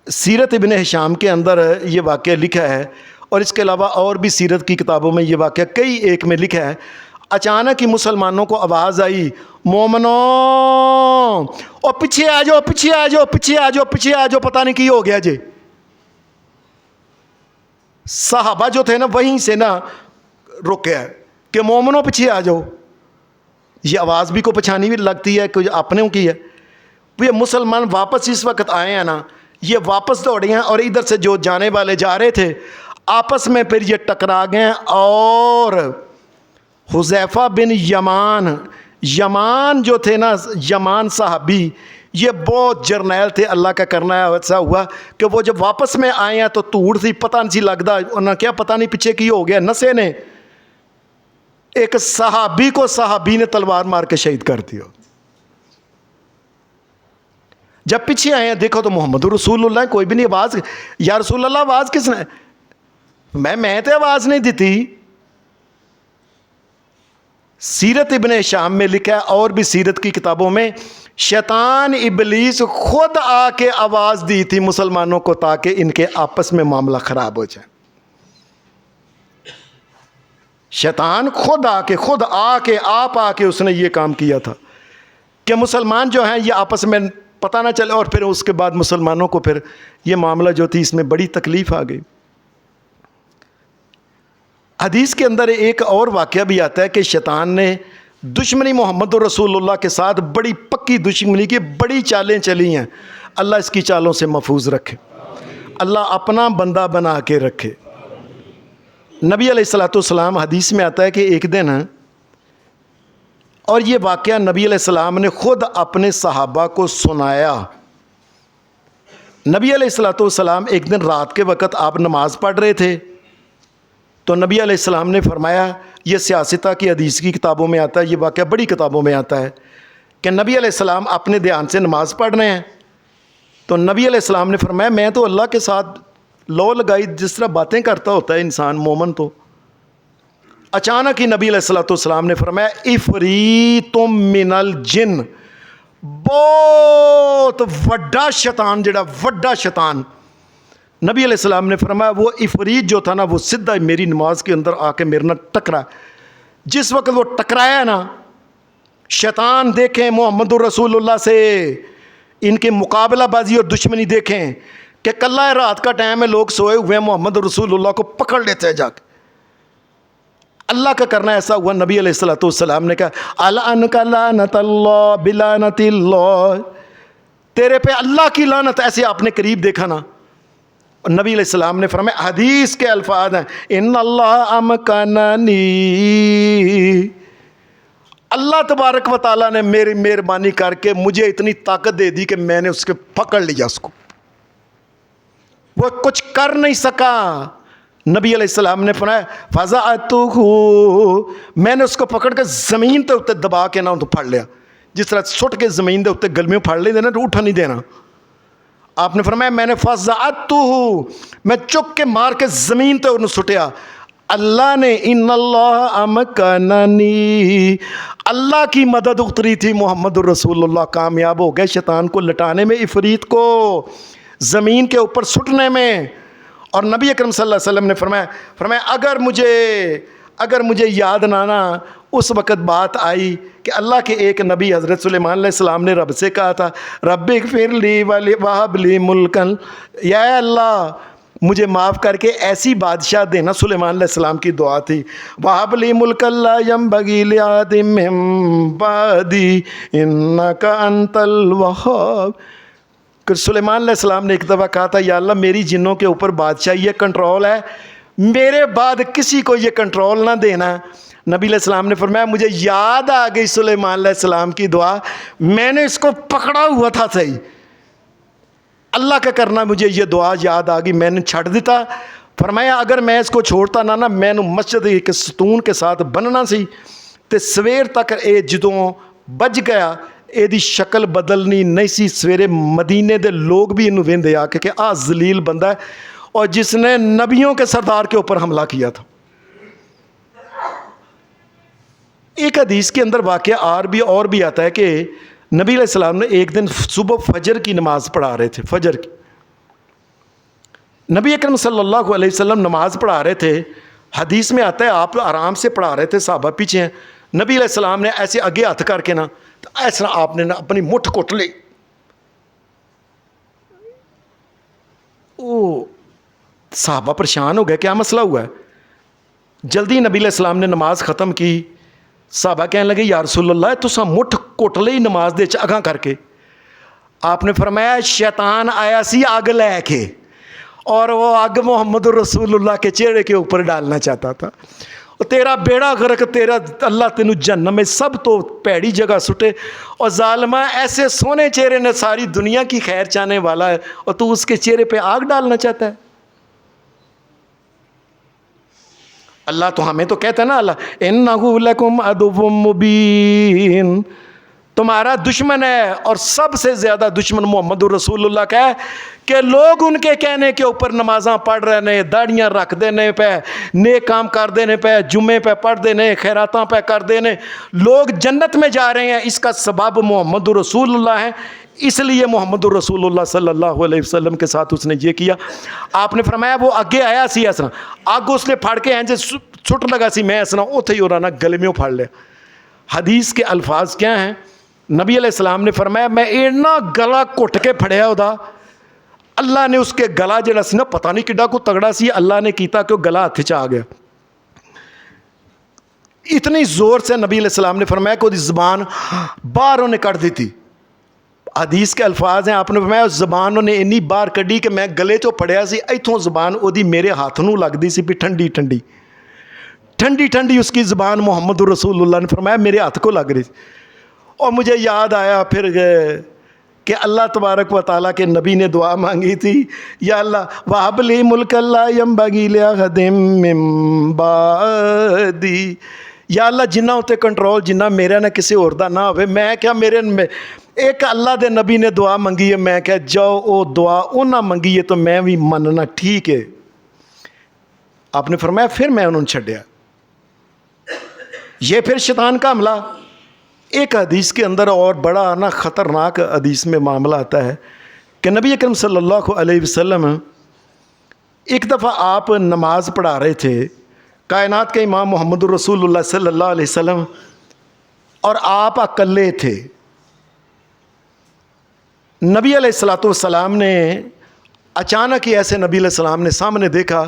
A: سیرت ابن ہشام کے اندر یہ واقعہ لکھا ہے, اور اس کے علاوہ اور بھی سیرت کی کتابوں میں یہ واقعہ کئی ایک میں لکھا ہے. اچانک ہی مسلمانوں کو آواز آئی, مومنوں اور پیچھے آ جاؤ, پیچھے آ جاؤ, پیچھے آ جاؤ, پیچھے آ جاؤ. پتہ نہیں کی ہو گیا جی. صحابہ جو تھے نا وہیں سے نا رکے ہے کہ مومنوں پیچھے آ جاؤ. یہ آواز بھی کو پہچانی بھی لگتی ہے کہ اپنے کی ہے. یہ مسلمان واپس اس وقت آئے ہیں نا، یہ واپس دوڑے ہیں اور ادھر سے جو جانے والے جا رہے تھے آپس میں پھر یہ ٹکرا گئے، اور حذیفہ بن یمان جو تھے نا، یمان صحابی، یہ بہت جرنیل تھے، اللہ کا کرنا ہے ایسا ہوا کہ وہ جب واپس میں آئے ہیں تو توڑ تھی، پتہ نہیں لگتا انہیں کیا، پتہ نہیں پیچھے کی ہو گیا، نسے نے ایک صحابی کو صحابی نے تلوار مار کے شہید کر دیا۔ جب پیچھے آئے ہیں دیکھو تو محمد رسول اللہ، کوئی بھی نہیں، آواز یا رسول اللہ آواز کس نے، میں تو آواز نہیں دیتی۔ سیرت ابن شام میں لکھا ہے اور بھی سیرت کی کتابوں میں، شیطان ابلیس خود آ کے آواز دی تھی مسلمانوں کو تاکہ ان کے آپس میں معاملہ خراب ہو جائے۔ شیطان خود آ کے اس نے یہ کام کیا تھا کہ مسلمان جو ہیں یہ آپس میں پتہ نہ چلے، اور پھر اس کے بعد مسلمانوں کو پھر یہ معاملہ جو تھی اس میں بڑی تکلیف آ گئی۔ حدیث کے اندر ایک اور واقعہ بھی آتا ہے کہ شیطان نے دشمنی محمد رسول اللہ کے ساتھ بڑی پکی دشمنی کی بڑی چالیں چلی ہیں، اللہ اس کی چالوں سے محفوظ رکھے، اللہ اپنا بندہ بنا کے رکھے۔ نبی علیہ الصلوۃ والسلام، حدیث میں آتا ہے کہ ایک دن، اور یہ واقعہ نبی علیہ السلام نے خود اپنے صحابہ کو سنایا۔ نبی علیہ الصلوۃ والسلام ایک دن رات کے وقت آپ نماز پڑھ رہے تھے تو نبی علیہ السلام نے فرمایا، یہ سیاستہ کی حدیث کی کتابوں میں آتا ہے، یہ واقعہ بڑی کتابوں میں آتا ہے کہ نبی علیہ السلام اپنے دھیان سے نماز پڑھ رہے ہیں تو نبی علیہ السلام نے فرمایا، میں تو اللہ کے ساتھ لو لگائی جس طرح باتیں کرتا ہوتا ہے انسان مومن، تو اچانک ہی نبی علیہ السلام نے فرمایا، افریت من الجن، بہت وڈا شیطان، جڑا وڈا شیطان، نبی علیہ السلام نے فرمایا وہ افریت جو تھا نا وہ سدھا میری نماز کے اندر آ کے میرے نہ ٹکرا۔ جس وقت وہ ٹکرایا نا، شیطان دیکھیں محمد رسول اللہ سے ان کے مقابلہ بازی اور دشمنی دیکھیں کہ کلہ رات کا ٹائم ہے، لوگ سوئے ہوئے ہیں، محمد رسول اللہ کو پکڑ لیتے ہیں جا کے۔ اللہ کا کرنا ایسا ہوا، نبی علیہ الصلوۃ والسلام نے کہا، العنک لعنت اللہ بلعنت اللہ، تیرے پہ اللہ کی لعنت، ایسے آپ نے قریب دیکھا نا۔ نبی علیہ السلام نے فرمایا، حدیث کے الفاظ ہیں، ان اللہ امکننی، اللہ تبارک و تعالیٰ نے میری مہربانی کر کے مجھے اتنی طاقت دے دی کہ میں نے اس کے پکڑ لیا، اس کو وہ کچھ کر نہیں سکا۔ نبی علیہ السلام نے فرمایا، فزعتہ، میں نے اس کو پکڑ کے زمین تے اتنے دبا کے نہ تو پھڑ لیا، جس طرح سٹ کے زمین دے اتنے گلمیوں پھڑ لیں دینا، اٹھا نہیں دینا۔ آپ نے فرمایا، میں نے فزعتہ، میں چک کے مار کے زمین تے انہوں سٹیا۔ اللہ نے، ان اللہ امکننی، اللہ کی مدد اتری تھی، محمد رسول اللہ کامیاب ہو گئے شیطان کو لٹانے میں، افریت کو زمین کے اوپر سٹنے میں۔ اور نبی اکرم صلی اللہ علیہ وسلم نے فرمایا اگر مجھے یاد نہ اس وقت بات آئی کہ اللہ کے ایک نبی حضرت سلیمان علیہ السلام نے رب سے کہا تھا، رب اغفر لی وہب لی ملکن، یا اللہ مجھے معاف کر کے ایسی بادشاہ دینا، سلیمان علیہ السلام کی دعا تھی، وہب لی ملکن لا ینبغی لأحد من بعدی انک انت الوہاب۔ کہ سلیمان علیہ السلام نے ایک دفعہ کہا تھا، یا اللہ میری جنوں کے اوپر بادشاہی یہ کنٹرول ہے، میرے بعد کسی کو یہ کنٹرول نہ دینا۔ نبی علیہ السلام نے فرمایا، مجھے یاد آ گئی سلیمان علیہ السلام کی دعا، میں نے اس کو پکڑا ہوا تھا صحیح، اللہ کا کرنا مجھے یہ دعا یاد آ گئی، میں نے چھڑ دیتا۔ فرمایا اگر میں اس کو چھوڑتا نہ میں مسجد کے ستون کے ساتھ بننا سی تے سویر تک اے جدوں بج گیا، اے دی شکل بدلنی نہیں سی۔ سویرے مدینے دے لوگ بھی انہوں ویندے آ کے کہ آ ذلیل بندہ ہے اور جس نے نبیوں کے سردار کے اوپر حملہ کیا تھا۔ ایک حدیث کے اندر واقعہ اور بھی آتا ہے کہ نبی علیہ السلام نے ایک دن صبح فجر کی نماز پڑھا رہے تھے، فجر کی، نبی اکرم صلی اللہ علیہ وسلم نماز پڑھا رہے تھے، حدیث میں آتا ہے آپ آرام سے پڑھا رہے تھے، صحابہ پیچھے ہیں، نبی علیہ السلام نے ایسے آگے ہاتھ کر کے نا ایسا آپ نے اپنی مٹھ کٹ لی، صحابہ پریشان ہو گئے، کیا مسئلہ ہوا ہے؟ جلدی نبی علیہ السلام نے نماز ختم کی، صحابہ کہنے لگے، یا رسول اللہ تساں مٹھ کٹ لئی نماز دے اگاں کر کے۔ آپ نے فرمایا شیطان آیا سی اگ لے کے اور وہ اگ محمد رسول اللہ کے چہرے کے اوپر ڈالنا چاہتا تھا. تیرا بیڑا غرق، تیرا اللہ تینوں جہنم میں سب تو پیڑی جگہ سٹے. اور ظالمہ ایسے سونے چہرے نے ساری دنیا کی خیر چاہنے والا ہے اور تو اس کے چہرے پہ آگ ڈالنا چاہتا ہے. اللہ تو ہمیں تو کہتا ہے نا، اللہ اِنَّهُ لَكُمْ عَدُوٌّ مُّبِينٌ، تمہارا دشمن ہے. اور سب سے زیادہ دشمن محمد رسول اللہ کا ہے کہ لوگ ان کے کہنے کے اوپر نمازاں پڑھ رہے نے، داڑیاں رکھ دینے پہ، نیک کام کر دینے پہ، جمعے پہ پڑھ دینے، خیراتاں پہ کر دینے، لوگ جنت میں جا رہے ہیں. اس کا سبب محمد رسول اللہ ہے. اس لیے محمد رسول اللہ صلی اللہ علیہ وسلم کے ساتھ اس نے یہ کیا. آپ نے فرمایا وہ اگے آیا سی اسنا اگ اس نے پھڑ کے اینجے چھٹ لگا سی، میں اسنا اوتھے ہی ہو رہا نا گلے میں پھڑ لیا. حدیث کے الفاظ کیا ہیں؟ نبی علیہ السلام نے فرمایا میں اینا گلا کٹ کے پھڑیا ہودا، اللہ نے اس کے گلا جڑا سی نا پتہ نہیں کڈا کو تگڑا سی، اللہ نے کیتا کہ وہ گلا ہاتھ چ آ گیا. اتنی زور سے نبی علیہ السلام نے فرمایا کہ وہ زبان باہر انہیں کٹ دی تھی. حدیث کے الفاظ ہیں، آپ نے فرمایا زبان انہیں انی باہر کڈی کہ میں گلے چوں پڑیا سی، ایتھوں زبان وہ میرے ہاتھ نوں لگدی سی بھی ٹھنڈی ٹھنڈی ٹھنڈی ٹھنڈی اس کی زبان محمد رسول اللہ نے فرمایا میرے ہاتھ کو لگ رہی. اور مجھے یاد آیا پھر کہ اللہ تبارک و تعالیٰ کے نبی نے دعا مانگی تھی، یا اللہ وَهَبْ لِي مُلْكًا لَا يَنبَغِي لِأَحَدٍ مِّن بَعْدِي، یا اللہ جنہ اتنے کنٹرول جنہ میرا نہ کسی اور دا نہ ہوئے. میں کیا میرے ایک اللہ دے نبی نے دعا منگی ہے، میں کیا جاؤ او دعا انہاں منگی ہے تو میں بھی مننا ٹھیک ہے. آپ نے فرمایا پھر میں انہوں نے چھڈیا. یہ پھر شیطان کا حملہ. ایک حدیث کے اندر اور بڑا نا خطرناک حدیث میں معاملہ آتا ہے کہ نبی اکرم صلی اللہ علیہ وسلم ایک دفعہ آپ نماز پڑھا رہے تھے، کائنات کے امام محمد رسول اللہ صلی اللہ علیہ وسلم، اور آپ اکلے تھے. نبی علیہ الصلوۃ والسلام نے اچانک ہی ایسے نبی علیہ السلام نے سامنے دیکھا.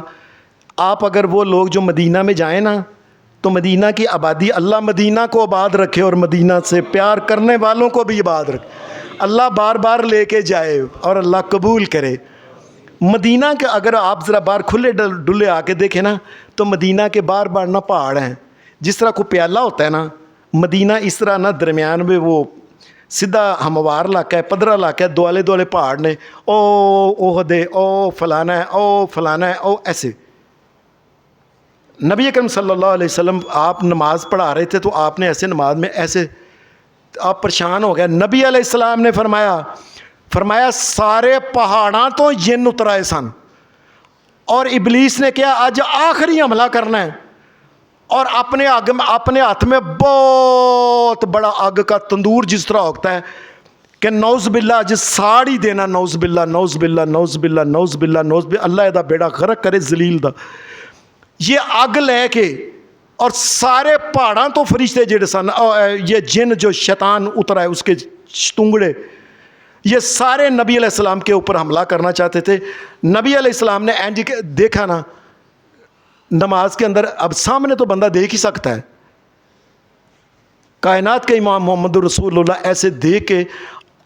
A: آپ اگر وہ لوگ جو مدینہ میں جائیں نا تو مدینہ کی آبادی، اللہ مدینہ کو آباد رکھے اور مدینہ سے پیار کرنے والوں کو بھی آباد رکھے. اللہ بار بار لے کے جائے اور اللہ قبول کرے. مدینہ کے اگر آپ ذرا باہر کھلے ڈلے آ کے دیکھیں نا تو مدینہ کے بار بار نہ پہاڑ ہیں. جس طرح کو پیالہ ہوتا ہے نا، مدینہ اس طرح نہ درمیان میں وہ سیدھا ہموار علاقہ ہے، پدرا علاقہ ہے، دوالے دوالے پہاڑ نے، او اوہد ہے، او فلانا ہے، او فلانا ہے، او ایسے. نبی اکرم صلی اللہ علیہ وسلم آپ نماز پڑھا رہے تھے تو آپ نے ایسے نماز میں ایسے آپ پریشان ہو گیا. نبی علیہ السلام نے فرمایا سارے پہاڑاں تو جن اترائے سن اور ابلیس نے کیا آج آخری حملہ کرنا ہے، اور اپنے ہاتھ میں بہت بڑا آگ کا تندور جس طرح ہوتا ہے کہ نوز باللہ جس ساڑی دینا، نوز باللہ نوز باللہ نوز باللہ نوز باللہ نوز باللہ، اللہ دا بیڑا غرق کرے ذلیل دا. یہ اگ لے کے اور سارے پہاڑاں تو فرشتے جڑے سن، یہ جن جو شیطان اترا ہے اس کے ٹنگڑے، یہ سارے نبی علیہ السلام کے اوپر حملہ کرنا چاہتے تھے. نبی علیہ السلام نے اینج دیکھا نا نماز کے اندر، اب سامنے تو بندہ دیکھ ہی سکتا ہے. کائنات کے امام محمد رسول اللہ ایسے دیکھ کے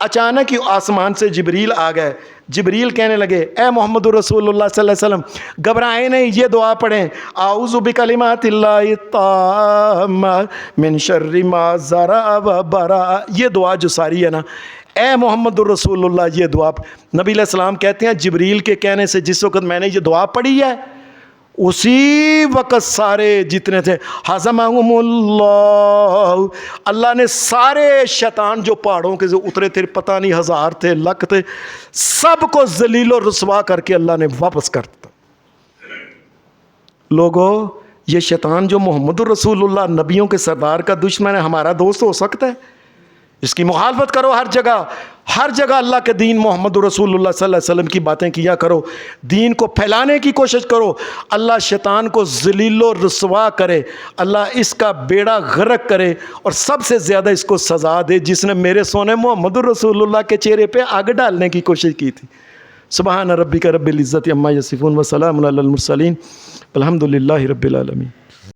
A: اچانک ہی آسمان سے جبریل آ گئے. جبریل کہنے لگے اے محمد رسول اللہ صلی اللہ علیہ وسلم گھبرائیں نہیں، یہ دعا پڑھیں، اعوذ بکلمات اللہ التامات من شر ما ذرأ و برأ. یہ دعا جو ساری ہے نا، اے محمد رسول اللہ یہ دعا. نبی علیہ السلام کہتے ہیں جبریل کے کہنے سے جس وقت میں نے یہ دعا پڑھی ہے اسی وقت سارے جتنے تھے ہزمہم اللہ، اللہ نے سارے شیطان جو پہاڑوں کے جو اترے تھے، پتہ نہیں ہزار تھے لاکھ تھے، سب کو ذلیل و رسوا کر کے اللہ نے واپس کر دیا. لوگوں یہ شیطان جو محمد رسول اللہ نبیوں کے سردار کا دشمن ہے، ہمارا دوست ہو سکتا ہے؟ اس کی مخالفت کرو ہر جگہ اللہ کے دین محمد رسول اللہ صلی اللہ علیہ وسلم کی باتیں کیا کرو، دین کو پھیلانے کی کوشش کرو. اللہ شیطان کو ذلیل و رسوا کرے، اللہ اس کا بیڑا غرق کرے، اور سب سے زیادہ اس کو سزا دے جس نے میرے سونے محمد رسول اللہ کے چہرے پہ آگ ڈالنے کی کوشش کی تھی. سبحان ربک رب العزت عما یصفون وسلام علی المرسلین والحمد للہ رب العالمین.